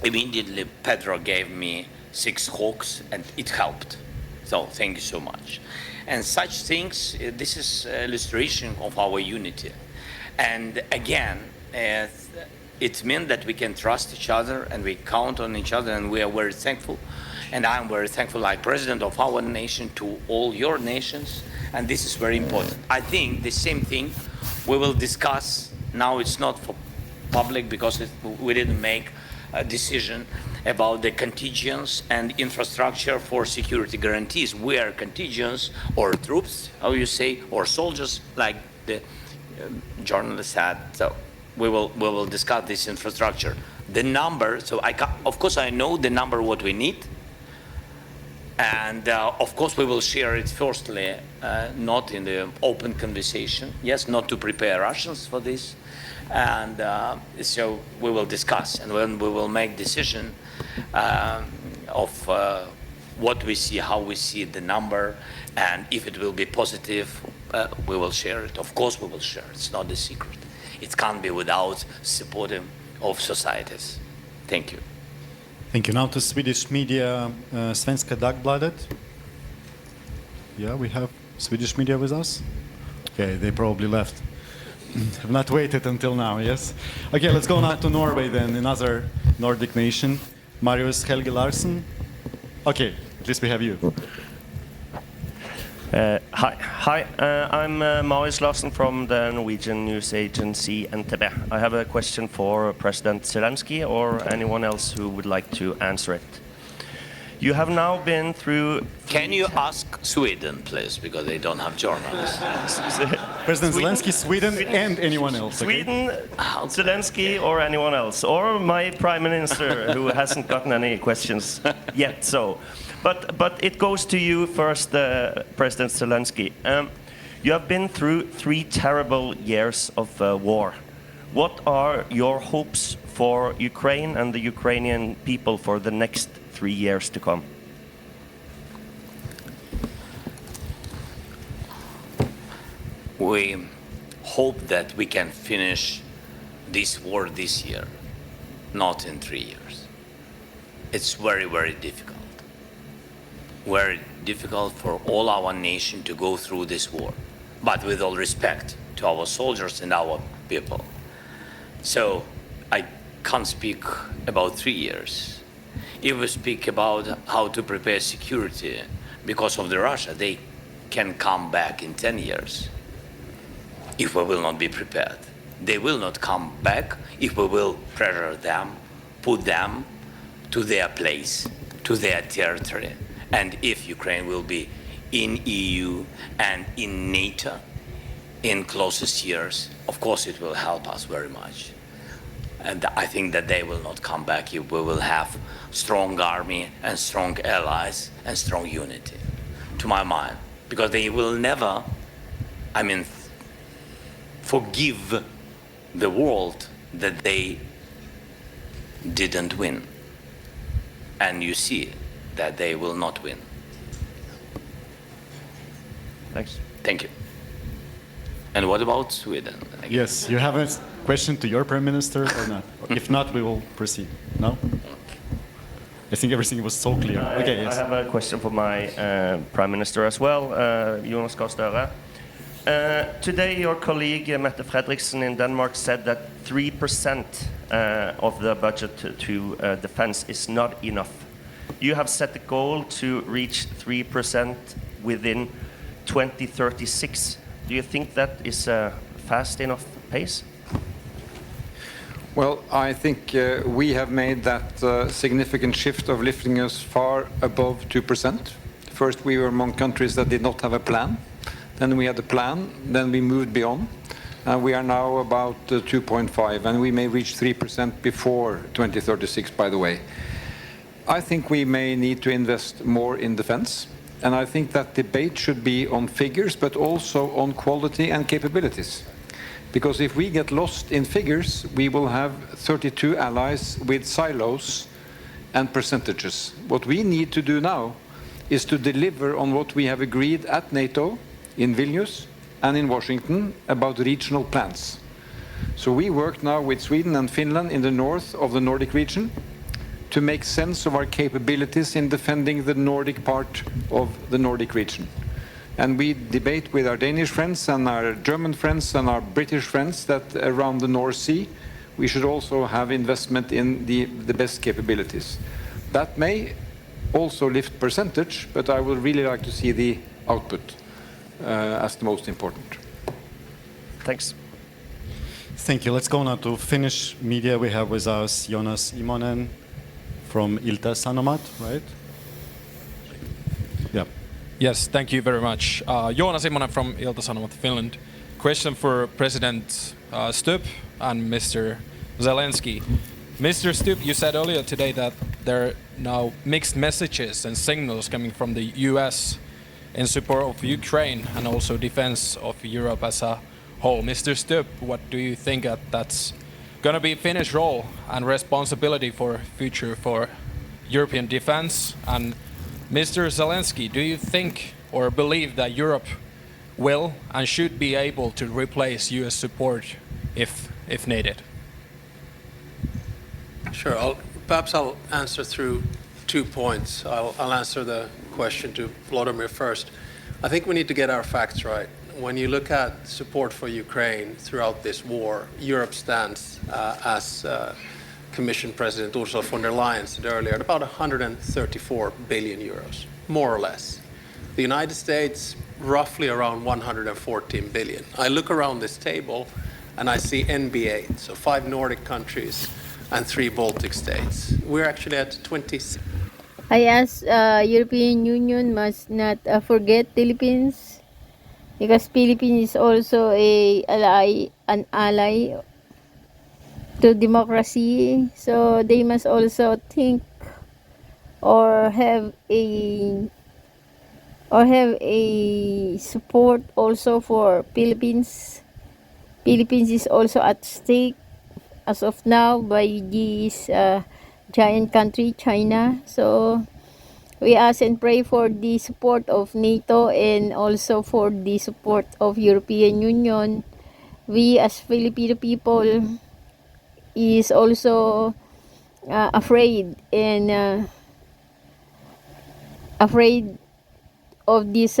immediately Pedro gave me 6 hawks, and it helped. So thank you so much. And such things, this is illustration of our unity. And again, it means that we can trust each other and we count on each other, and we are very thankful. And I'm very thankful, like president of our nation, to all your nations, and this is very important. I think the same thing we will discuss. Now it's not for public because we didn't make a decision about the contingents and infrastructure for security guarantees. We are contingents or troops, how you say, or soldiers, like the journalist said. So we will discuss this infrastructure. The number, so of course I know the number what we need, and of course we will share it firstly, not in the open conversation. Yes, not to prepare Russians for this, and so we will discuss, and when we will make decision of what we see, how we see the number, and if it will be positive, we will share it. Of course we will share. It's not a secret. It can't be without support of societies. Thank you. Thank you. Now to Swedish media, Svenska Dagbladet. Yeah, we have Swedish media with us. Okay, they probably left. Have not waited until now, yes? Okay, let's go now to Norway then, another Nordic nation. Marius Helge Larsen. Okay, at least we have you. Hi. I'm Marius Larsen from the Norwegian news agency NTB. I have a question for President Zelensky or anyone else who would like to answer it. You have now been through... Can you ask Sweden, please, because they don't have journalists. President Zelensky, Sweden, and anyone else. Okay? Sweden, Zelensky, or anyone else. Or my Prime Minister, who hasn't gotten any questions yet. So, but it goes to you first, President Zelensky. You have been through 3 terrible years of war, What are your hopes for Ukraine and the Ukrainian people for the next 3 years to come? We hope that we can finish this war this year, not in 3 years. It's very, very difficult. Very difficult for all our nation to go through this war, but with all respect to our soldiers and our people. So I can't speak about 3 years. If we speak about how to prepare security because of the Russia, they can come back in 10 years if we will not be prepared. They will not come back if we will pressure them, put them to their place, to their territory. And if Ukraine will be in EU and in NATO in closest years, of course it will help us very much. And I think that they will not come back if we will have strong army and strong allies and strong unity, to my mind. Because they will never, forgive the world that they didn't win. And you see that they will not win. Thanks. Thank you. And what about Sweden? Yes, you have a question to your Prime Minister or not? If not, we will proceed. No? I think everything was so clear. Okay, yes. I have a question for my Prime Minister as well, Jonas Gahr Støre. Today, your colleague Mette Frederiksen in Denmark said that 3% of the budget to defense is not enough. You have set the goal to reach 3% within 2036. Do you think that is a fast enough pace? Well, I think we have made that significant shift of lifting us far above 2%. First, we were among countries that did not have a plan. Then we had a plan, then we moved beyond. We are now about 2.5, and we may reach 3% before 2036, by the way. I think we may need to invest more in defense, and I think that debate should be on figures, but also on quality and capabilities. Because if we get lost in figures, we will have 32 allies with silos and percentages. What we need to do now is to deliver on what we have agreed at NATO, in Vilnius and in Washington, about regional plans. So we work now with Sweden and Finland in the north of the Nordic region to make sense of our capabilities in defending the Nordic part of the Nordic region. And we debate with our Danish friends and our German friends and our British friends that around the North Sea, we should also have investment in the best capabilities. That may also lift percentage, but I would really like to see the output as the most important. Thanks. Thank you. Let's go now to Finnish media. We have with us Jonas Immonen from Ilta-Sanomat, right? Yeah. Yes, thank you very much. Jonas Immonen from Ilta-Sanomat, Finland. Question for President Stubb and Mr. Zelensky. Mr. Stubb, you said earlier today that there are now mixed messages and signals coming from the US in support of Ukraine and also defense of Europe as a whole. Mr. Stubb, what do you think that's going to be Finnish role and responsibility for future for European defense? And Mr. Zelensky, do you think or believe that Europe will and should be able to replace US support if needed? Sure. Perhaps I'll answer through 2 points. I'll answer the question to Volodomyr first. I think we need to get our facts right. When you look at support for Ukraine throughout this war, Europe stands, as Commission President Ursula von der Leyen said earlier, at about 134 billion euros, more or less. The United States, roughly around 114 billion. I look around this table and I see NBA, so 5 Nordic countries and 3 Baltic states. We're actually at 26. I ask European Union must not forget Philippines, because Philippines is also an ally to democracy. So they must also think or have a support also for Philippines Philippines is also at stake as of now by this giant country, China. So we ask and pray for the support of NATO and also for the support of European Union. We as Filipino people is also afraid and afraid of this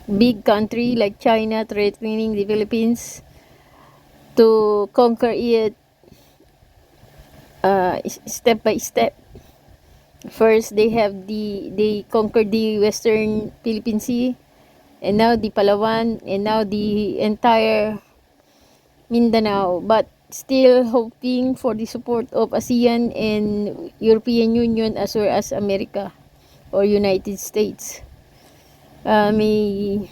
big country like China threatening the Philippines to conquer it step by step. First, they conquered the Western Philippine Sea, and now the Palawan, and now the entire Mindanao. But still hoping for the support of ASEAN and European Union as well as America or United States. May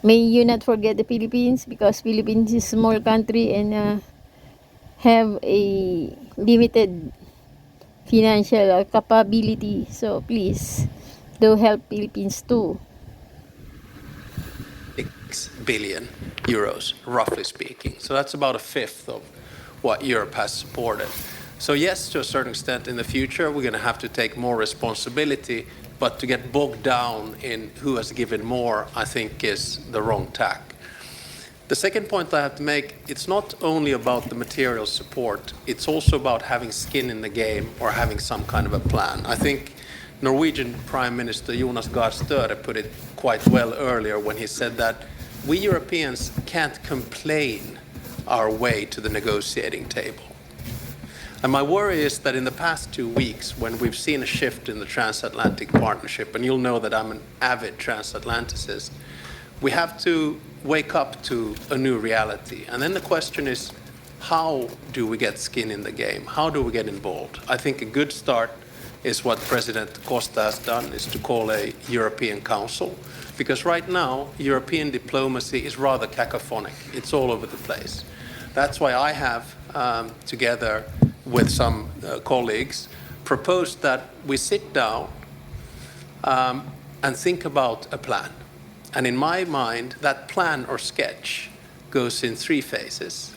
you not forget the Philippines, because Philippines is a small country and have a limited financial capability. So please do help Philippines too. 6 billion euros, roughly speaking. So that's about a fifth of what Europe has supported. So yes, to a certain extent in the future, we're going to have to take more responsibility, but to get bogged down in who has given more, I think is the wrong tack. The second point I have to make, it's not only about the material support, it's also about having skin in the game or having some kind of a plan. I think Norwegian Prime Minister Jonas Gahr Støre put it quite well earlier when he said that we Europeans can't complain our way to the negotiating table. And my worry is that in the past 2 weeks, when we've seen a shift in the transatlantic partnership, and you'll know that I'm an avid transatlanticist, we have to wake up to a new reality. And then the question is, how do we get skin in the game? How do we get involved? I think a good start is what President Costa has done, is to call a European Council. Because right now, European diplomacy is rather cacophonic. It's all over the place. That's why I have, together with some colleagues, proposed that we sit down and think about a plan. And in my mind, that plan or sketch goes in 3 phases.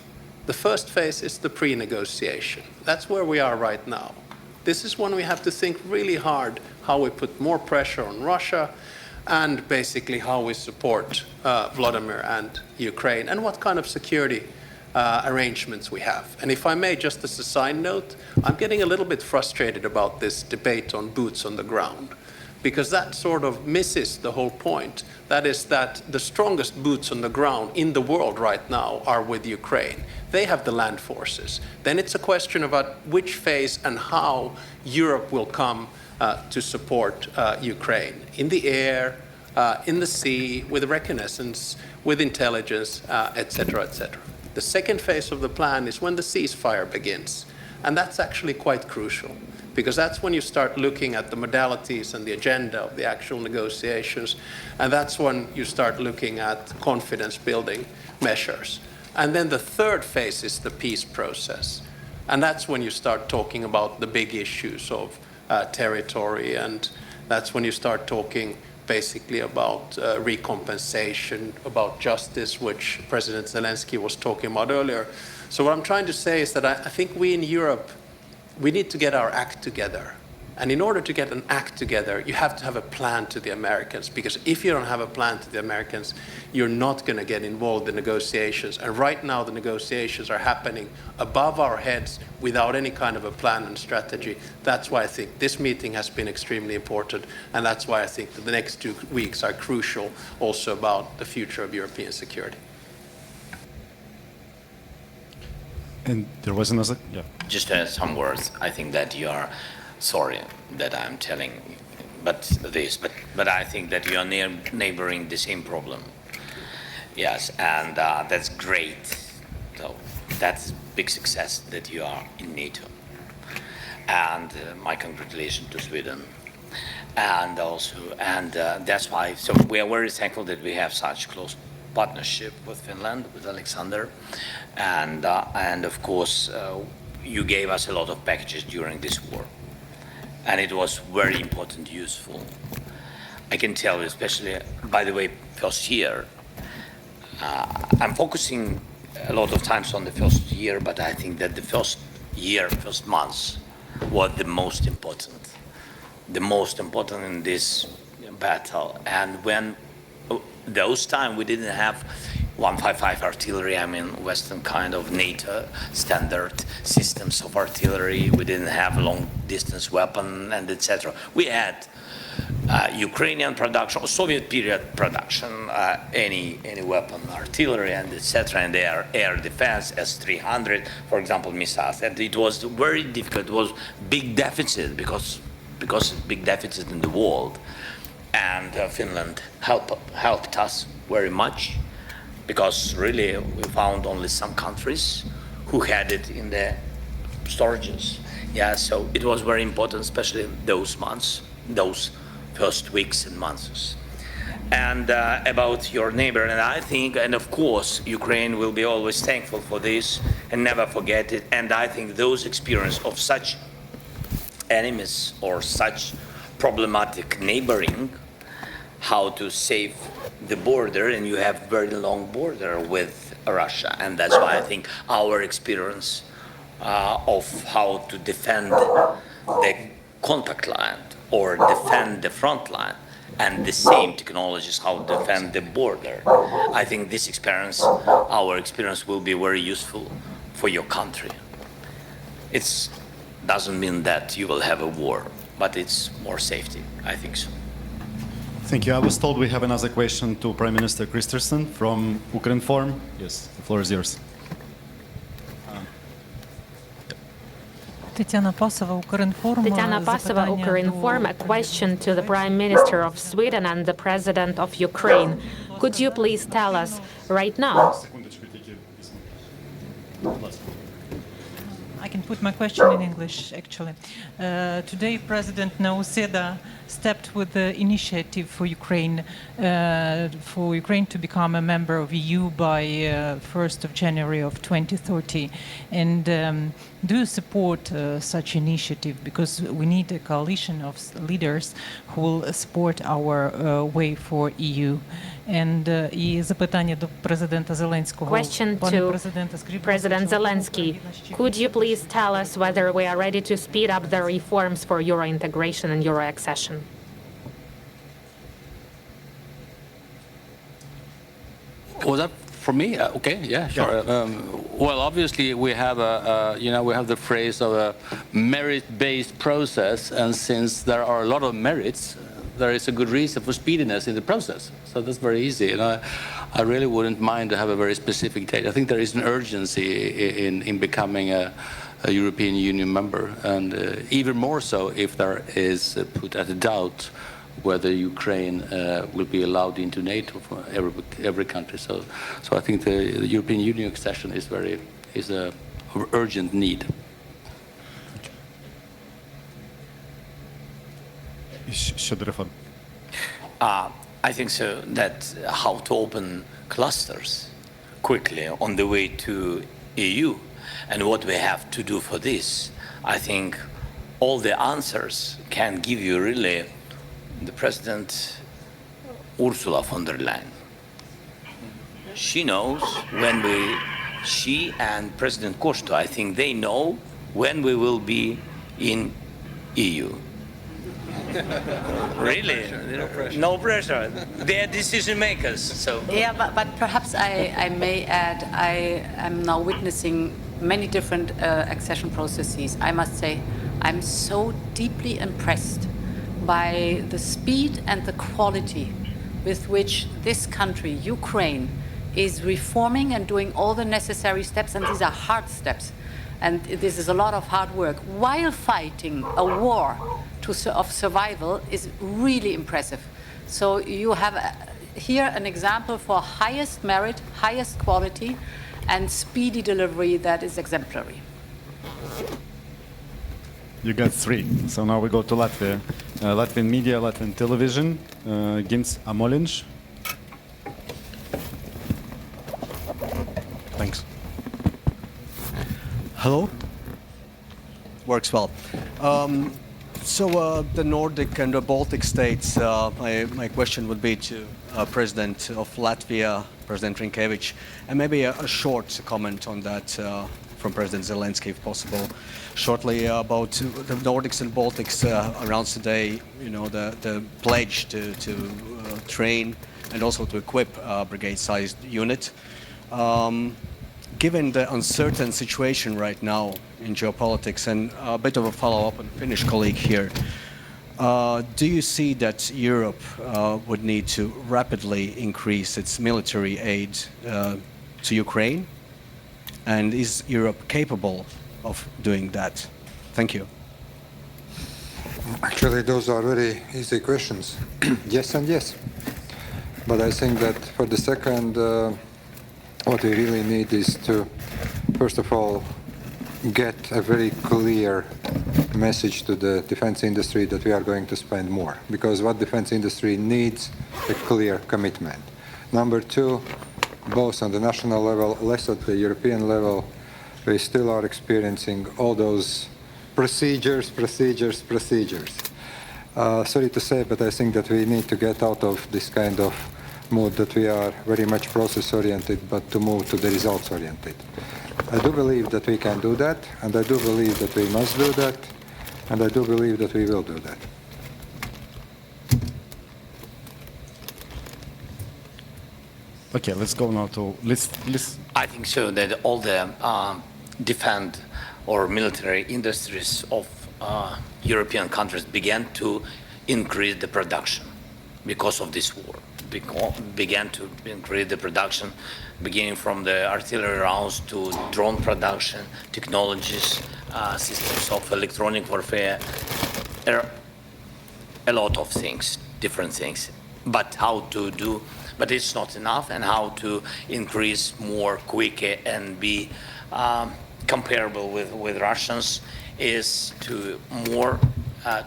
The first phase is the pre-negotiation. That's where we are right now. This is when we have to think really hard how we put more pressure on Russia and basically how we support Vladimir and Ukraine and what kind of security arrangements we have. And if I may, just as a side note, I'm getting a little bit frustrated about this debate on boots on the ground, because that sort of misses the whole point. That is that the strongest boots on the ground in the world right now are with Ukraine. They have the land forces. Then it's a question about which phase and how Europe will come to support Ukraine. In the air, in the sea, with reconnaissance, with intelligence, etc., etc. The second phase of the plan is when the ceasefire begins. And that's actually quite crucial, because that's when you start looking at the modalities and the agenda of the actual negotiations, and that's when you start looking at confidence-building measures. And then the third phase is the peace process, and that's when you start talking about the big issues of territory, and that's when you start talking basically about recompensation, about justice, which President Zelensky was talking about earlier. So what I'm trying to say is that I think we in Europe, we need to get our act together. And in order to get an act together, you have to have a plan to the Americans, because if you don't have a plan to the Americans, you're not going to get involved in negotiations. And right now, the negotiations are happening above our heads without any kind of a plan and strategy. That's why I think this meeting has been extremely important. And that's why I think that the next 2 weeks are crucial also about the future of European security. And there was another, yeah. Just to add some words, I think that you are sorry that I'm telling but I think that you are neighboring the same problem. Yes, and that's great. So that's big success that you are in NATO. And my congratulations to Sweden. And also, that's why, so we are very thankful that we have such close partnership with Finland, with Alexander, and of course you gave us a lot of packages during this war, and it was very important, useful. I can tell you, especially, by the way, first year, I'm focusing a lot of times on the first year, but I think that the first months was the most important in this battle. And when those time we didn't have 155 artillery, I mean Western kind of NATO standard systems of artillery. We didn't have long distance weapon and etc. We had Ukrainian production, Soviet period production, any weapon, artillery and etc. And their air defense, S-300, for example, missiles. And it was very difficult. It was big deficit because big deficit in the world. And Finland helped us very much, because really we found only some countries who had it in their storages. Yeah, so it was very important, especially those months, those first weeks and months. And about your neighbor, and I think, and of course, Ukraine will be always thankful for this and never forget it. And I think those experience of such enemies or such problematic neighboring, how to save the border, and you have very long border with Russia, and that's why I think our experience of how to defend the contact line or defend the front line, and the same technologies how to defend the border. I think this experience, our experience, will be very useful for your country. It doesn't mean that you will have a war, but it's more safety. I think so. Thank you. I was told we have another question to Prime Minister Kristersson from Ukrinform. Yes, the floor is yours. Tetiana Pasova, Ukrinform, a question to the Prime Minister of Sweden and the President of Ukraine. Could you please tell us right now? I can put my question in English, actually. Today, President Nauseda stepped with the initiative for Ukraine to become a member of EU by 1st of January of 2030. And do you support such initiative? Because we need a coalition of leaders who will support our way for EU. And запитання до президента Зеленського. Question to President Zelensky. Could you please tell us whether we are ready to speed up the reforms for Euro integration and Euro accession? Was that for me? Okay, yeah, sure. Well, obviously we have we have the phrase of a merit-based process, and since there are a lot of merits, there is a good reason for speediness in the process. So that's very easy. And I really wouldn't mind to have a very specific date. I think there is an urgency in becoming a European Union member, and even more so if there is put at doubt whether Ukraine will be allowed into NATO for every country. So I think the European Union accession is a urgent need. I think so that how to open clusters quickly on the way to EU and what we have to do for this. I think all the answers can give you really the President Ursula von der Leyen. She knows she and President Costa, I think they know when we will be in EU. Really? No pressure. No pressure. They're decision makers. So. Yeah, but perhaps I may add, I am now witnessing many different accession processes. I must say, I'm so deeply impressed by the speed and the quality with which this country, Ukraine, is reforming and doing all the necessary steps, and these are hard steps. And this is a lot of hard work, while fighting a war of survival is really impressive. So you have here an example for highest merit, highest quality, and speedy delivery that is exemplary. You got 3. So now we go to Latvia. Latvian media, Latvian television. Gins Amoliņš. Thanks. Hello? Works well. So the Nordic and the Baltic states, my question would be to President of Latvia, President Rinkevic, and maybe a short comment on that from President Zelensky, if possible, shortly about the Nordics and Baltics announced today, the pledge to train and also to equip a brigade-sized unit. Given the uncertain situation right now in geopolitics, and a bit of a follow-up on the Finnish colleague here, do you see that Europe would need to rapidly increase its military aid to Ukraine? And is Europe capable of doing that? Thank you. Actually, those are very easy questions. Yes and yes. But I think that for the second, what we really need is to, first of all, get a very clear message to the defense industry that we are going to spend more. Because what defense industry needs, a clear commitment. Number two, both on the national level, less at the European level, we still are experiencing all those procedures. Sorry to say, but I think that we need to get out of this kind of mood that we are very much process-oriented, but to move to the results-oriented. I do believe that we can do that, and I do believe that we must do that, and I do believe that we will do that. Okay, let's go now to I think so that all the defense or military industries of European countries began to increase the production because of this war. Began to increase the production, beginning from the artillery rounds to drone production, technologies, systems of electronic warfare. There are a lot of things, different things. But how to do, but it's not enough, and how to increase more quicker and be comparable with Russians is to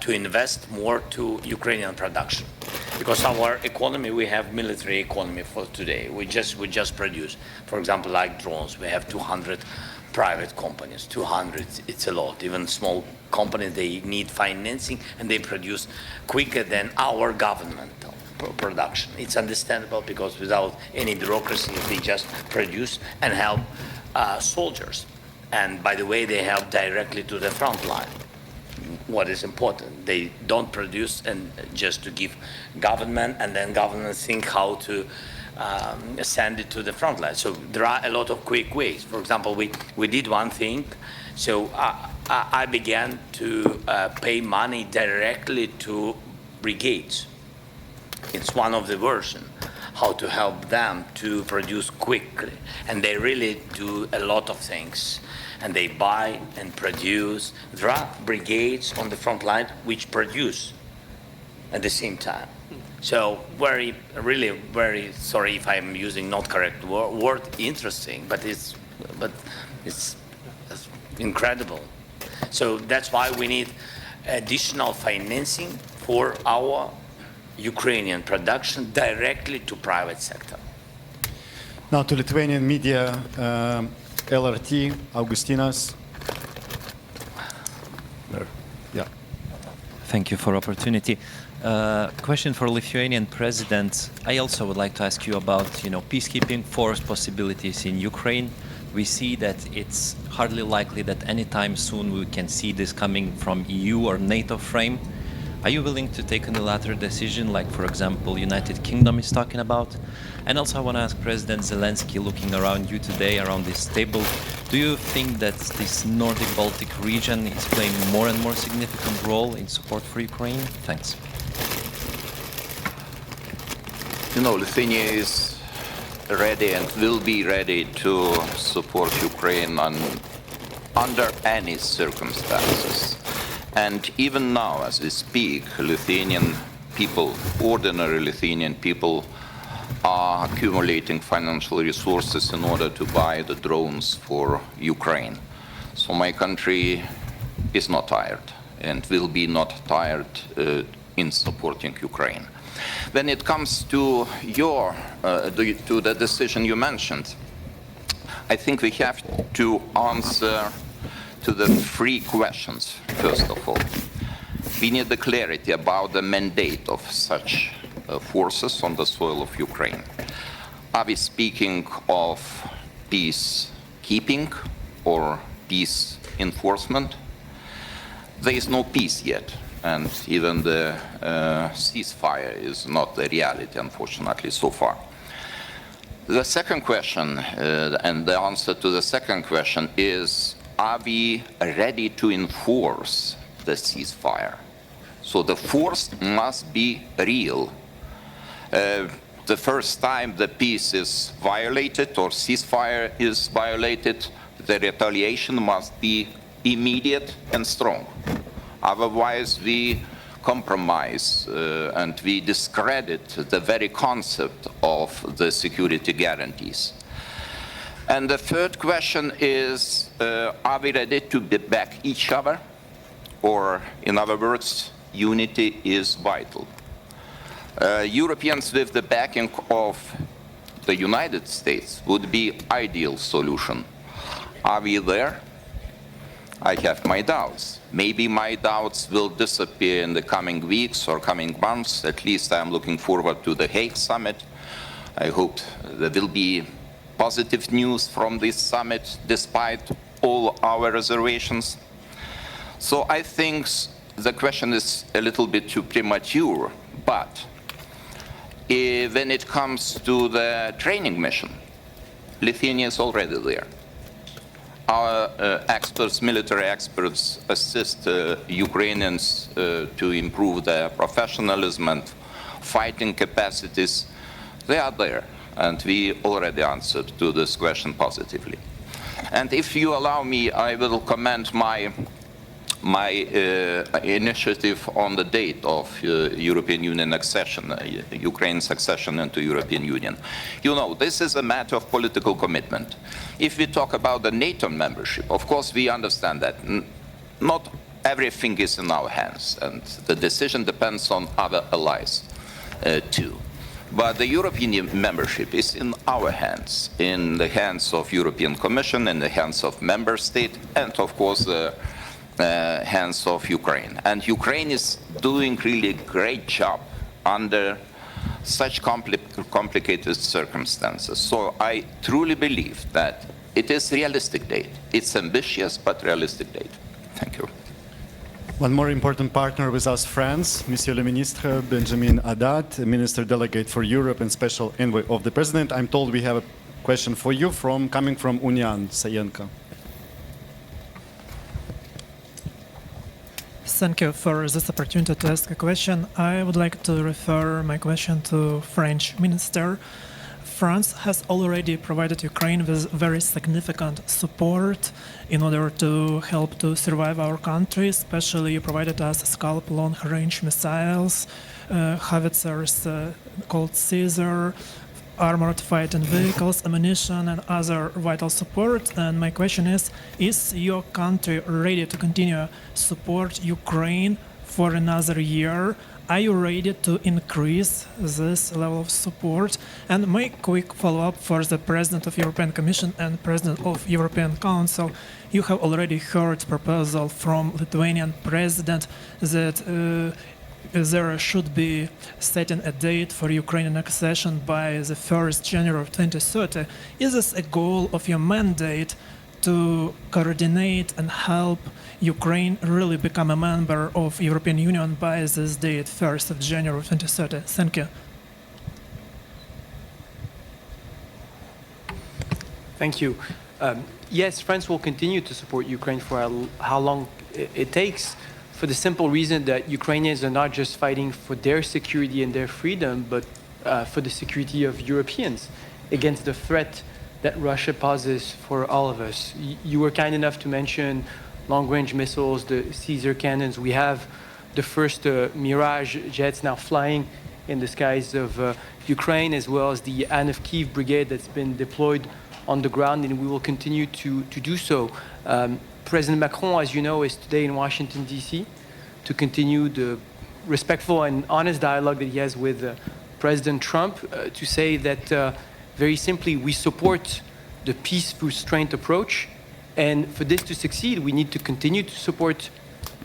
invest more to Ukrainian production. Because our economy, we have military economy for today. We just produce, for example, like drones. We have 200 private companies. 200, it's a lot. Even small companies, they need financing, and they produce quicker than our governmental production. It's understandable, because without any bureaucracy, they just produce and help soldiers. And by the way, they help directly to the front line. What is important, they don't produce and just to give government, and then government think how to send it to the front line. So there are a lot of quick ways. For example, we did one thing. So I began to pay money directly to brigades. It's one of the versions how to help them to produce quickly, and they really do a lot of things. And they buy and produce. There are brigades on the front line which produce at the same time. So really very sorry if I'm using not correct word, interesting, but it's incredible. So that's why we need additional financing for our Ukrainian production directly to private sector. Now to Lithuanian media. LRT, Augustinas. Yeah. Thank you for opportunity. Question for Lithuanian president. I also would like to ask you about, peacekeeping force possibilities in Ukraine. We see that it's hardly likely that anytime soon we can see this coming from EU or NATO frame. Are you willing to take a unilateral decision, like, for example, United Kingdom is talking about? And also I want to ask President Zelensky, looking around you today, around this table, do you think that this Nordic-Baltic region is playing more and more significant role in support for Ukraine? Thanks. Lithuania is ready and will be ready to support Ukraine under any circumstances. And even now, as we speak, Lithuanian people, ordinary Lithuanian people, are accumulating financial resources in order to buy the drones for Ukraine. So my country is not tired and will be not tired in supporting Ukraine. When it comes to to the decision you mentioned, I think we have to answer to the three questions, first of all. We need the clarity about the mandate of such forces on the soil of Ukraine. Are we speaking of peacekeeping or peace enforcement? There is no peace yet, and even the ceasefire is not a reality, unfortunately, so far. The second question, and the answer to the second question is, are we ready to enforce the ceasefire? So the force must be real. The first time the peace is violated or ceasefire is violated, the retaliation must be immediate and strong. Otherwise, we compromise and we discredit the very concept of the security guarantees. And the third question is, are we ready to back each other? Or, in other words, unity is vital. Europeans with the backing of the United States would be ideal solution. Are we there? I have my doubts. Maybe my doubts will disappear in the coming weeks or coming months. At least I'm looking forward to the Hague summit. I hope there will be positive news from this summit, despite all our reservations. So I think the question is a little bit too premature, but when it comes to the training mission, Lithuania is already there. Our experts, military experts, assist Ukrainians to improve their professionalism and fighting capacities. They are there, and we already answered to this question positively. And if you allow me, I will comment my initiative on the date of European Union accession, Ukraine's accession into European Union. You know, this is a matter of political commitment. If we talk about the NATO membership, of course we understand that not everything is in our hands, and the decision depends on other allies too. But the European membership is in our hands, in the hands of European Commission, in the hands of member state, and of course the hands of Ukraine. And Ukraine is doing really a great job under such complicated circumstances. So I truly believe that it is a realistic date. It's ambitious, but realistic date. Thank you. One more important partner with us, France, Monsieur le Ministre Benjamin Haddad, Minister Delegate for Europe and Special Envoy of the President. I'm told we have a question for you coming from Union Sayenko. Thank you for this opportunity to ask a question. I would like to refer my question to French Minister. France has already provided Ukraine with very significant support in order to help to survive our country. Especially, you provided us Scalp long-range missiles, howitzers called Caesar, armored fighting vehicles, ammunition, and other vital support. And my question is your country ready to continue support Ukraine for another year? Are you ready to increase this level of support? And my quick follow-up for the President of European Commission and President of European Council. You have already heard proposal from Lithuanian President that there should be setting a date for Ukrainian accession by the 1st January of 2030. Is this a goal of your mandate to coordinate and help Ukraine really become a member of European Union by this date, 1st of January 2030? Thank you. Thank you. Yes, France will continue to support Ukraine for how long it takes, for the simple reason that Ukrainians are not just fighting for their security and their freedom, but for the security of Europeans against the threat that Russia poses for all of us. You were kind enough to mention long-range missiles, the Caesar cannons. We have the first Mirage jets now flying in the skies of Ukraine, as well as the Anne of Kiev brigade that's been deployed on the ground, and we will continue to do so. President Macron, as you know, is today in Washington, D.C. to continue the respectful and honest dialogue that he has with President Trump, to say that, very simply, we support the peace through strength approach. And for this to succeed, we need to continue to support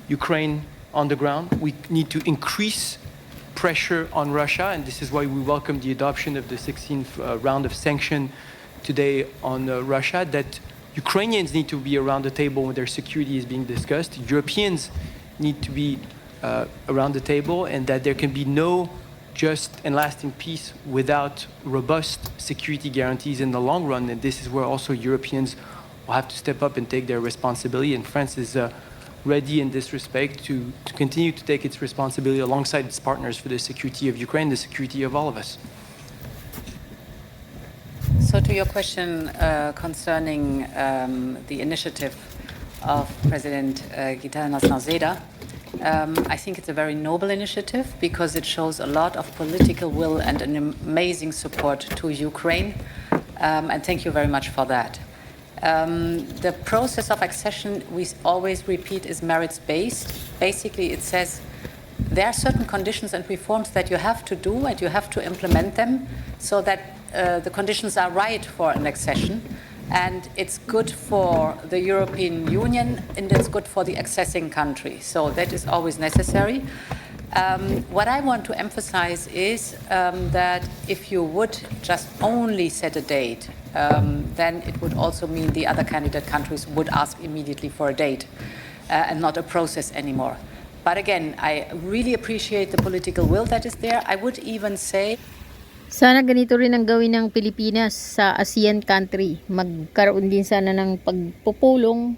Ukraine on the ground. We need to increase pressure on Russia, and this is why we welcome the adoption of the 16th round of sanction today on Russia, that Ukrainians need to be around the table when their security is being discussed. Europeans need to be around the table, and that there can be no just and lasting peace without robust security guarantees in the long run. And this is where also Europeans will have to step up and take their responsibility. And France is ready in this respect to continue to take its responsibility alongside its partners for the security of Ukraine, the security of all of us. So to your question concerning the initiative of President Gitanas Nauseda, I think it's a very noble initiative because it shows a lot of political will and an amazing support to Ukraine, and thank you very much for that. The process of accession, we always repeat, is merits-based. Basically, it says there are certain conditions and reforms that you have to do and you have to implement them so that the conditions are right for an accession. And it's good for the European Union and it's good for the accessing country. So that is always necessary. What I want to emphasize is that if you would just only set a date, then it would also mean the other candidate countries would ask immediately for a date and not a process anymore. But again, I really appreciate the political will that is there. I would even say sana ganito rin ang gawin ng Pilipinas sa ASEAN country. Magkaroon din sana ng pagpupulong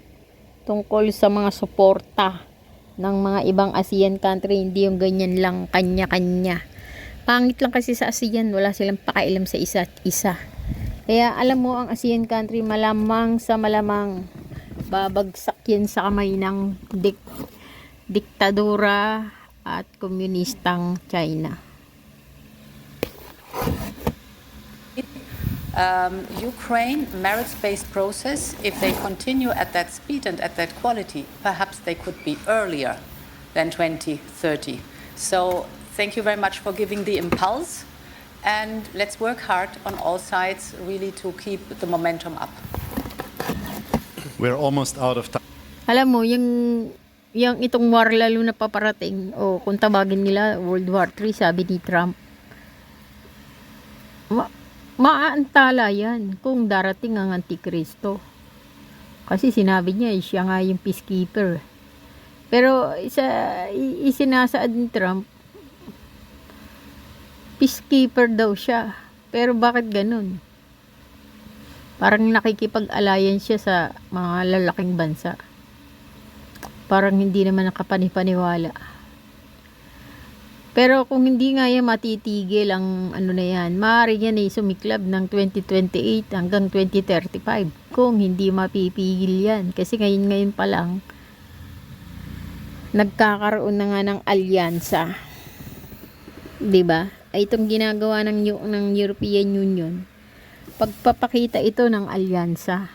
tungkol sa mga suporta ng mga ibang ASEAN country. Hindi yung ganyan lang kanya-kanya. Pangit lang kasi sa ASEAN, wala silang pakialam sa isa't isa. Kaya alam mo, ang ASEAN country malamang sa malamang babagsak yan sa kamay ng diktadura at komunistang China. Ukraine, merits-based process, if they continue at that speed and at that quality, perhaps they could be earlier than 2030. So thank you very much for giving the impulse, and let's work hard on all sides really to keep the momentum up. We're almost out of time. Alam mo, yung itong war lalo na paparating, o kung tawagin nila World War III, sabi ni Trump, maaantala yan kung darating ang Antikristo. Kasi sinabi niya, siya nga yung peacekeeper. Pero isinasaad ni Trump, peacekeeper daw siya. Pero bakit ganun? Parang nakikipag-alliance siya sa mga lalaking bansa. Parang hindi naman nakapanipaniwala. Pero kung hindi nga yan matitigil ang ano na yan, maaari yan ay sumiklab ng 2028 hanggang 2035 kung hindi mapipigil yan. Kasi ngayon pa lang, nagkakaroon na nga ng alyansa. Diba? Ay itong ginagawa ng European Union, pagpapakita ito ng alyansa.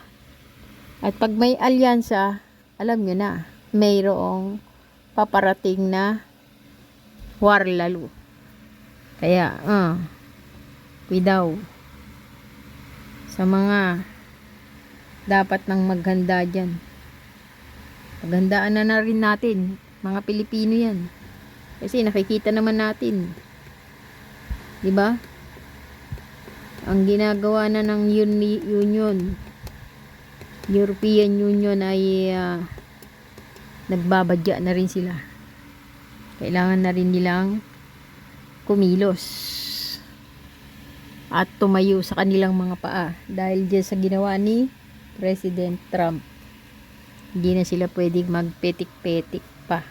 At pag may alyansa, alam nyo na, mayroong paparating na war lalo. Kaya, daw sa mga dapat nang maghanda dyan. Maghandaan na rin natin, mga Pilipino yan. Kasi nakikita naman natin. Diba? Ang ginagawa na ng European Union ay nagbabadya na rin sila. Kailangan na rin nilang kumilos at tumayo sa kanilang mga paa dahil dyan sa ginawa ni President Trump. Hindi na sila pwedeng magpetik-petik pa.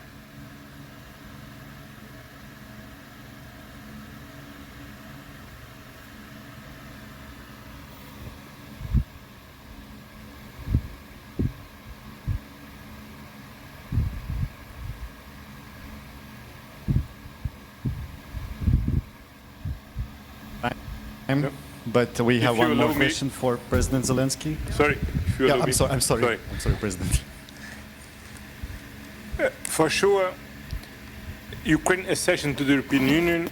But we have one more question for President Zelensky. Sorry, if you allow me. I'm sorry, President. For sure, Ukraine's accession to the European Union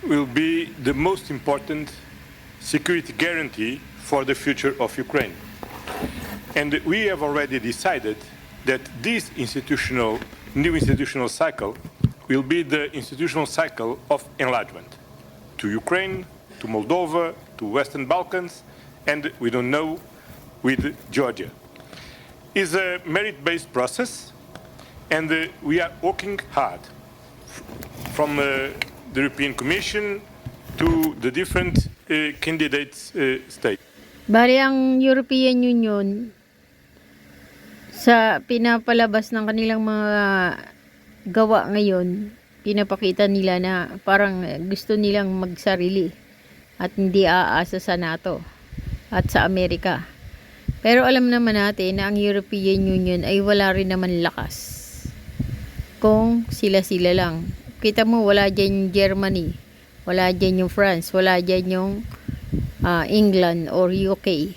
will be the most important security guarantee for the future of Ukraine. And we have already decided that this new institutional cycle will be the institutional cycle of enlargement to Ukraine, to Moldova, to Western Balkans, and we don't know with Georgia. It's a merit-based process, and we are working hard from the European Commission to the different candidate states. Bali, ang European Union, sa pinapalabas ng kanilang mga gawa ngayon, pinapakita nila na parang gusto nilang magsarili at hindi aasa sa NATO at sa Amerika. Pero alam naman natin na ang European Union ay wala rin naman lakas kung sila-sila lang. Kita mo, wala dyan yung Germany, wala dyan yung France, wala dyan yung England or UK.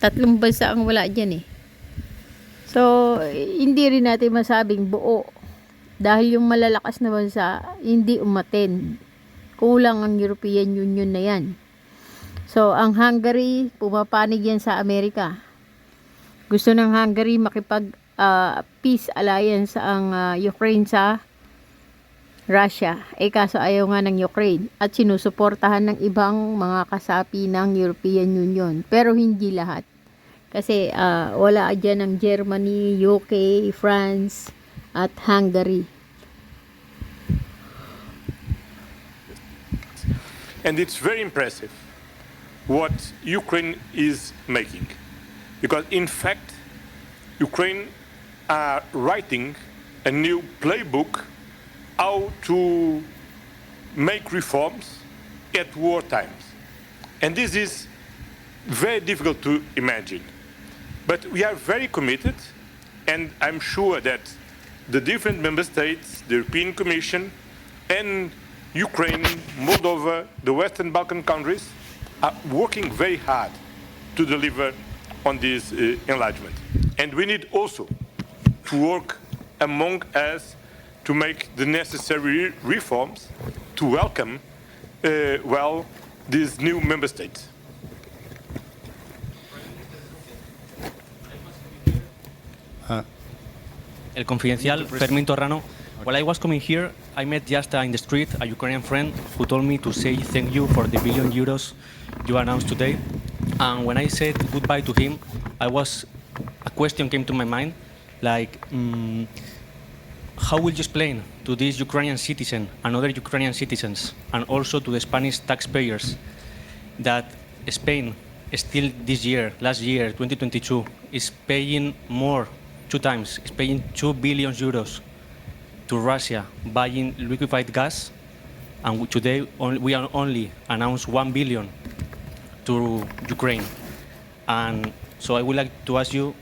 Tatlong bansa ang wala dyan eh. So, hindi rin natin masabing buo. Dahil yung malalakas na bansa, hindi umaten. Kulang ang European Union na yan. So, ang Hungary, pumapanig yan sa Amerika. Gusto ng Hungary makipag peace alliance ang Ukraine sa Russia. Kaso ayaw nga ng Ukraine. At sinusuportahan ng ibang mga kasapi ng European Union. Pero hindi lahat. Kasi wala dyan ng Germany, UK, France, at Hungary. And it's very impressive what Ukraine is making. Because in fact, Ukraine are writing a new playbook how to make reforms at war times. And this is very difficult to imagine. But we are very committed, and I'm sure that the different member states, the European Commission, and Ukraine, Moldova, the Western Balkan countries are working very hard to deliver on this enlargement. And we need also to work among us to make the necessary reforms to welcome well these new member states. El Confidencial, Fermín Torrano. While I was coming here, I met just in the street a Ukrainian friend who told me to say thank you for the €1 billion you announced today. And when I said goodbye to him, a question came to my mind, like, how will you explain to this Ukrainian citizen and other Ukrainian citizens, and also to the Spanish taxpayers, that Spain still this year, last year, 2022, is paying more, 2 times, is paying €2 billion to Russia buying liquefied gas, and today we are only announced $1 billion to Ukraine. And so I would like to ask you,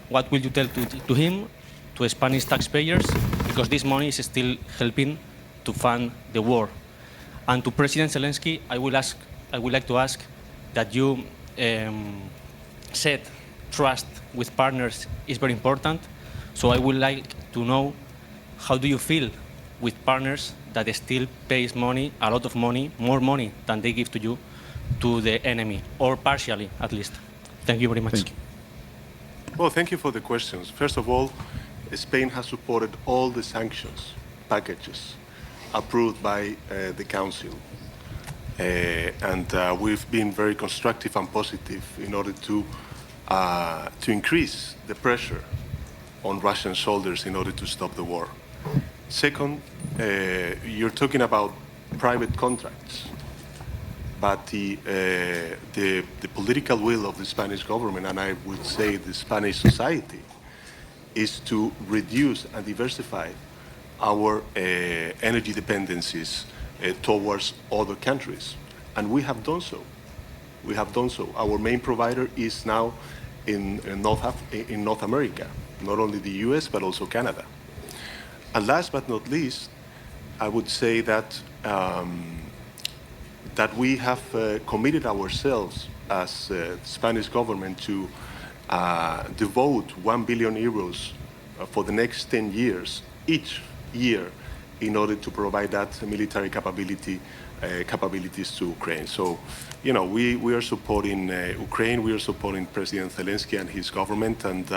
what will you tell to him, to Spanish taxpayers, because this money is still helping to fund the war? And to President Zelensky, I would like to ask that you said trust with partners is very important. So I would like to know, how do you feel with partners that still pays money, a lot of money, more money than they give to you, to the enemy, or partially at least? Thank you very much. Thank you. Well, thank you for the questions. First of all, Spain has supported all the sanctions packages approved by the Council. And we've been very constructive and positive in order to increase the pressure on Russian shoulders in order to stop the war. Second, you're talking about private contracts, but the political will of the Spanish government, and I would say the Spanish society, is to reduce and diversify our energy dependencies towards other countries. And we have done so. We have done so. Our main provider is now in North America, not only the US, but also Canada. And last but not least, I would say that that we have committed ourselves as the Spanish government to devote €1 billion for the next 10 years, each year, in order to provide that military capabilities to Ukraine. So, you know, we are supporting Ukraine. We are supporting President Zelensky and his government, and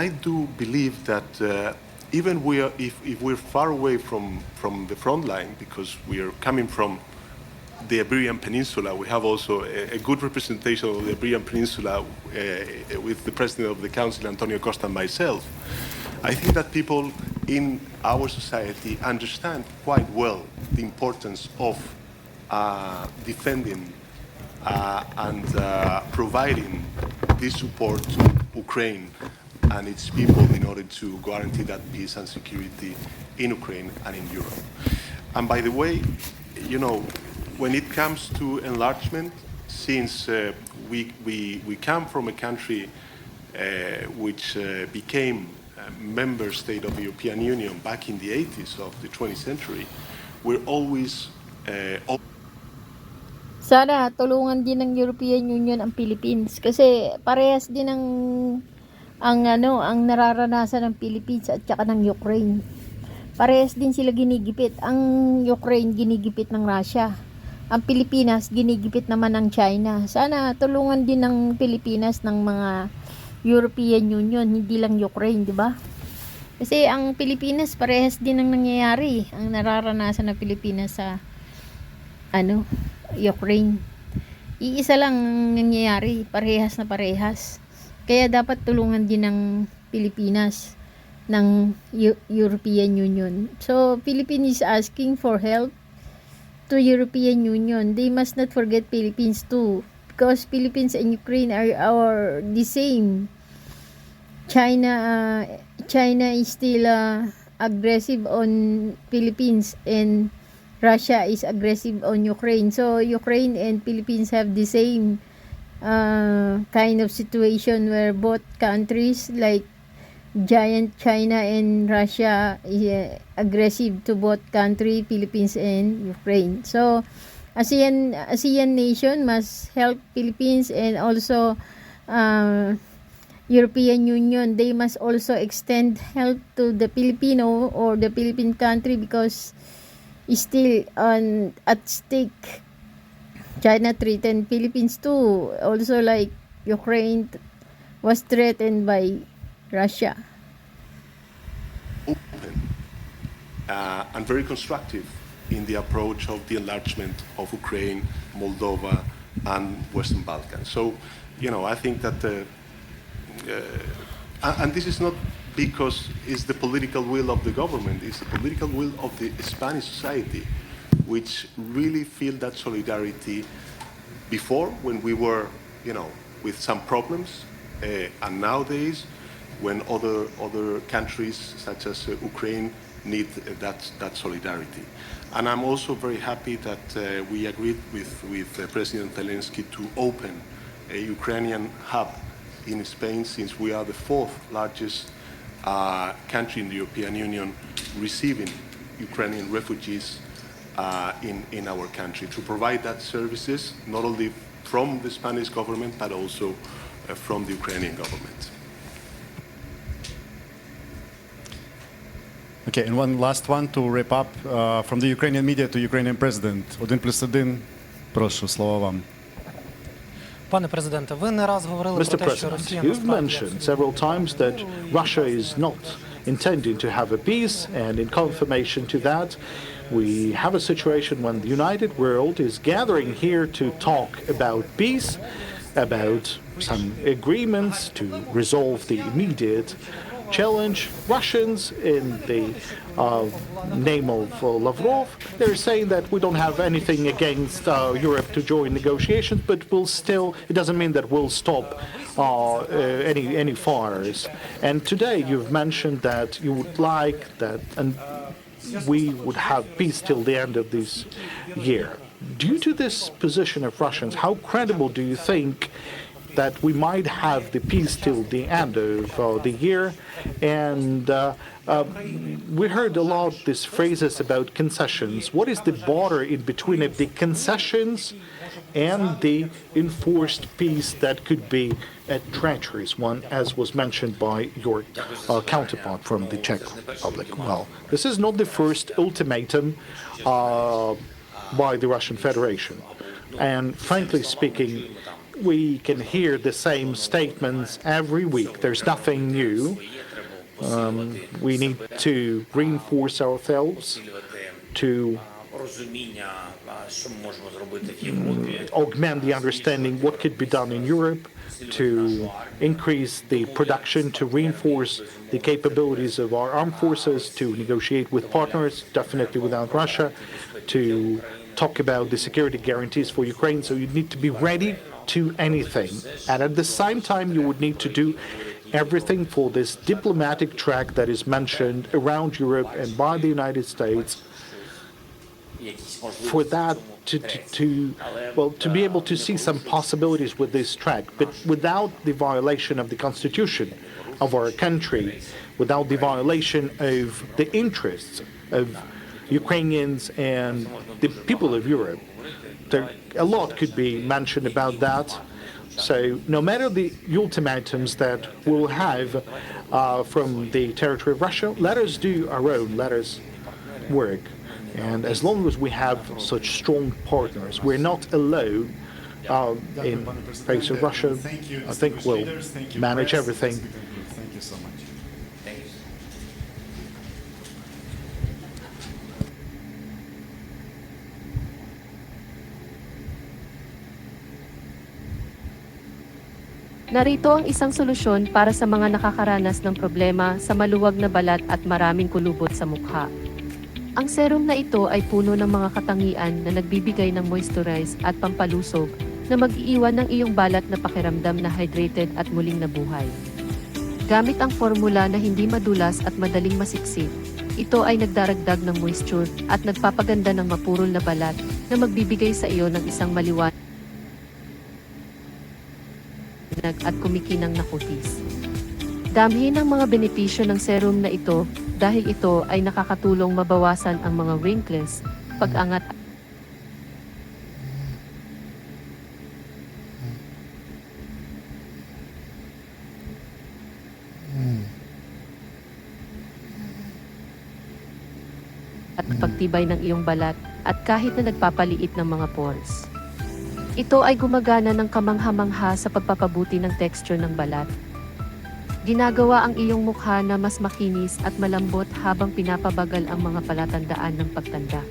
I do believe that even if we're far away from the front line, because we are coming from the Iberian Peninsula, we have also a good representation of the Iberian Peninsula with the President of the Council, Antonio Costa, and myself. I think that people in our society understand quite well the importance of defending and providing this support to Ukraine and its people in order to guarantee that peace and security in Ukraine and in Europe. And by the way, you know, when it comes to enlargement, since we come from a country which became a member state of the European Union back in the 80s of the 20th century, we're always Sana tulungan din ng European Union ang Philippines kasi parehas din ang nararanasan ng Philippines at saka ng Ukraine. Parehas din sila ginigipit. Ang Ukraine ginigipit ng Russia. Ang Pilipinas ginigipit naman ng China. Sana tulungan din ng Pilipinas ng mga European Union, hindi lang Ukraine, di ba? Kasi ang Pilipinas parehas din ang nangyayari, ang nararanasan ng Pilipinas sa Ukraine. Iisa lang ang nangyayari, parehas na parehas. Kaya dapat tulungan din ng Pilipinas ng European Union. So, Philippines is asking for help to European Union. They must not forget Philippines too, because Philippines and Ukraine are the same. China is still aggressive on Philippines, and Russia is aggressive on Ukraine. So Ukraine and Philippines have the same kind of situation where both countries, like giant China and Russia, is aggressive to both country, Philippines and Ukraine. So ASEAN nation must help Philippines, and also European Union, they must also extend help to the Filipino or the Philippine country, because is still at stake. China threatened Philippines too, also like Ukraine was threatened by Russia. Open and very constructive in the approach of the enlargement of Ukraine, Moldova, and Western Balkans. So, you know, I think that and this is not because it's the political will of the government, it's the political will of the Spanish society, which really feel that solidarity before, when we were, you know, with some problems, and nowadays when other countries such as Ukraine need that solidarity. And I'm also very happy that we agreed with President Zelensky to open a Ukrainian hub in Spain, since we are the fourth largest country in the European Union receiving Ukrainian refugees in our country, to provide that services not only from the Spanish government but also from the Ukrainian government. Okay, and one last one to wrap up from the Ukrainian media to Ukrainian president. 1+1, прошу, слово вам. Mr. President, you've mentioned several times that Russia is not intending to have a peace, and in confirmation to that, we have a situation when the United World is gathering here to talk about peace, about some agreements to resolve the immediate challenge. Russians, in the name of Lavrov, they're saying that we don't have anything against Europe to join negotiations, but we'll still, it doesn't mean that we'll stop any fires. And today you've mentioned that you would like that, and we would have peace till the end of this year. Due to this position of Russians, how credible do you think that we might have the peace till the end of the year? And we heard a lot of these phrases about concessions. What is the border in between of the concessions and the enforced peace that could be a treacherous one, as was mentioned by your counterpart from the Czech Republic? Well, this is not the first ultimatum by the Russian Federation. And frankly speaking, we can hear the same statements every week. There's nothing new. We need to reinforce ourselves to augment the understanding what could be done in Europe, to increase the production, to reinforce the capabilities of our armed forces, to negotiate with partners, definitely without Russia, to talk about the security guarantees for Ukraine. So you need to be ready to anything. And at the same time, you would need to do everything for this diplomatic track that is mentioned around Europe and by the United States, for that to be able to see some possibilities with this track, but without the violation of the constitution of our country, without the violation of the interests of Ukrainians and the people of Europe. A lot could be mentioned about that. So no matter the ultimatums that we'll have from the territory of Russia, let us do our own, let us work. And as long as we have such strong partners, we're not alone in face of Russia. I think we'll manage everything. Thank you so much. Narito ang isang solusyon para sa mga nakakaranas ng problema sa maluwag na balat at maraming kulubot sa mukha. Ang serum na ito ay puno ng mga katangian na nagbibigay ng moisturize at pampalusog na mag-iiwan ng iyong balat na pakiramdam na hydrated at muling nabuhay. Gamit ang formula na hindi madulas at madaling masiksik, ito ay nagdaragdag ng moisture at nagpapaganda ng mapurol na balat na magbibigay sa iyo ng isang maliwanag at kumikinang na kutis. Damhin ang mga benepisyo ng serum na ito dahil ito ay nakakatulong mabawasan ang mga wrinkles, pag-angat at pagtibay ng iyong balat at kahit na nagpapaliit ng mga pores. Ito ay gumagana ng kamangha-mangha sa pagpapabuti ng texture ng balat. Ginagawa ang iyong mukha na mas makinis at malambot habang pinapabagal ang mga palatandaan ng pagtanda.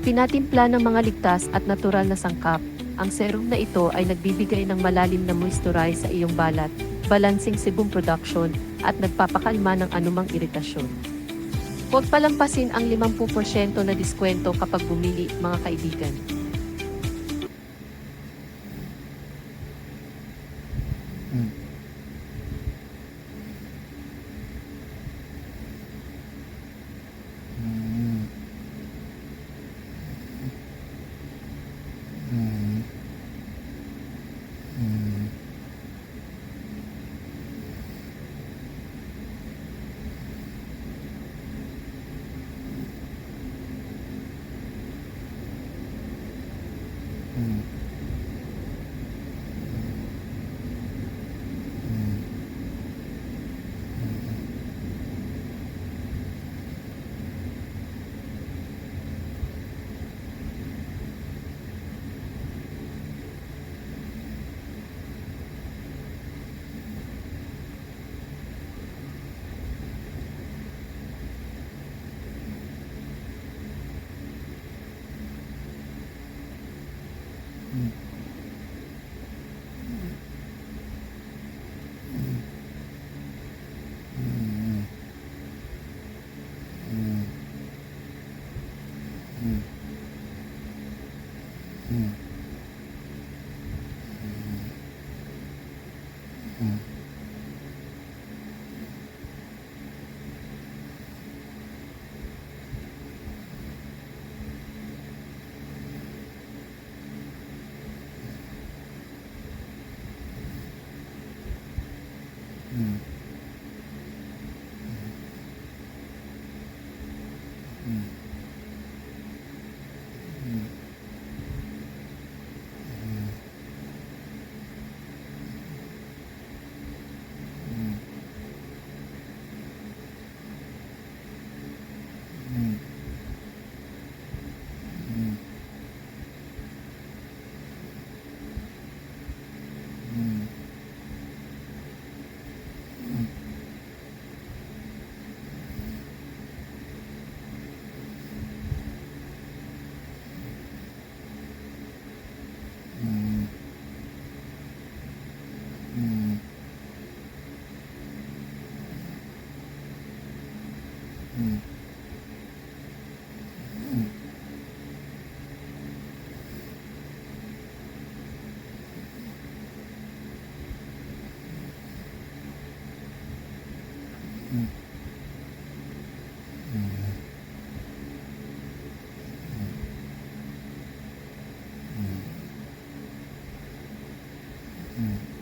Pinatimpla ng mga ligtas at natural na sangkap, ang serum na ito ay nagbibigay ng malalim na moisturize sa iyong balat, balancing sebum production, at nagpapakalma ng anumang iritasyon. Huwag palampasin ang 50% na diskwento kapag bumili, mga kaibigan. Mm.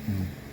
Mm.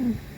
Mm.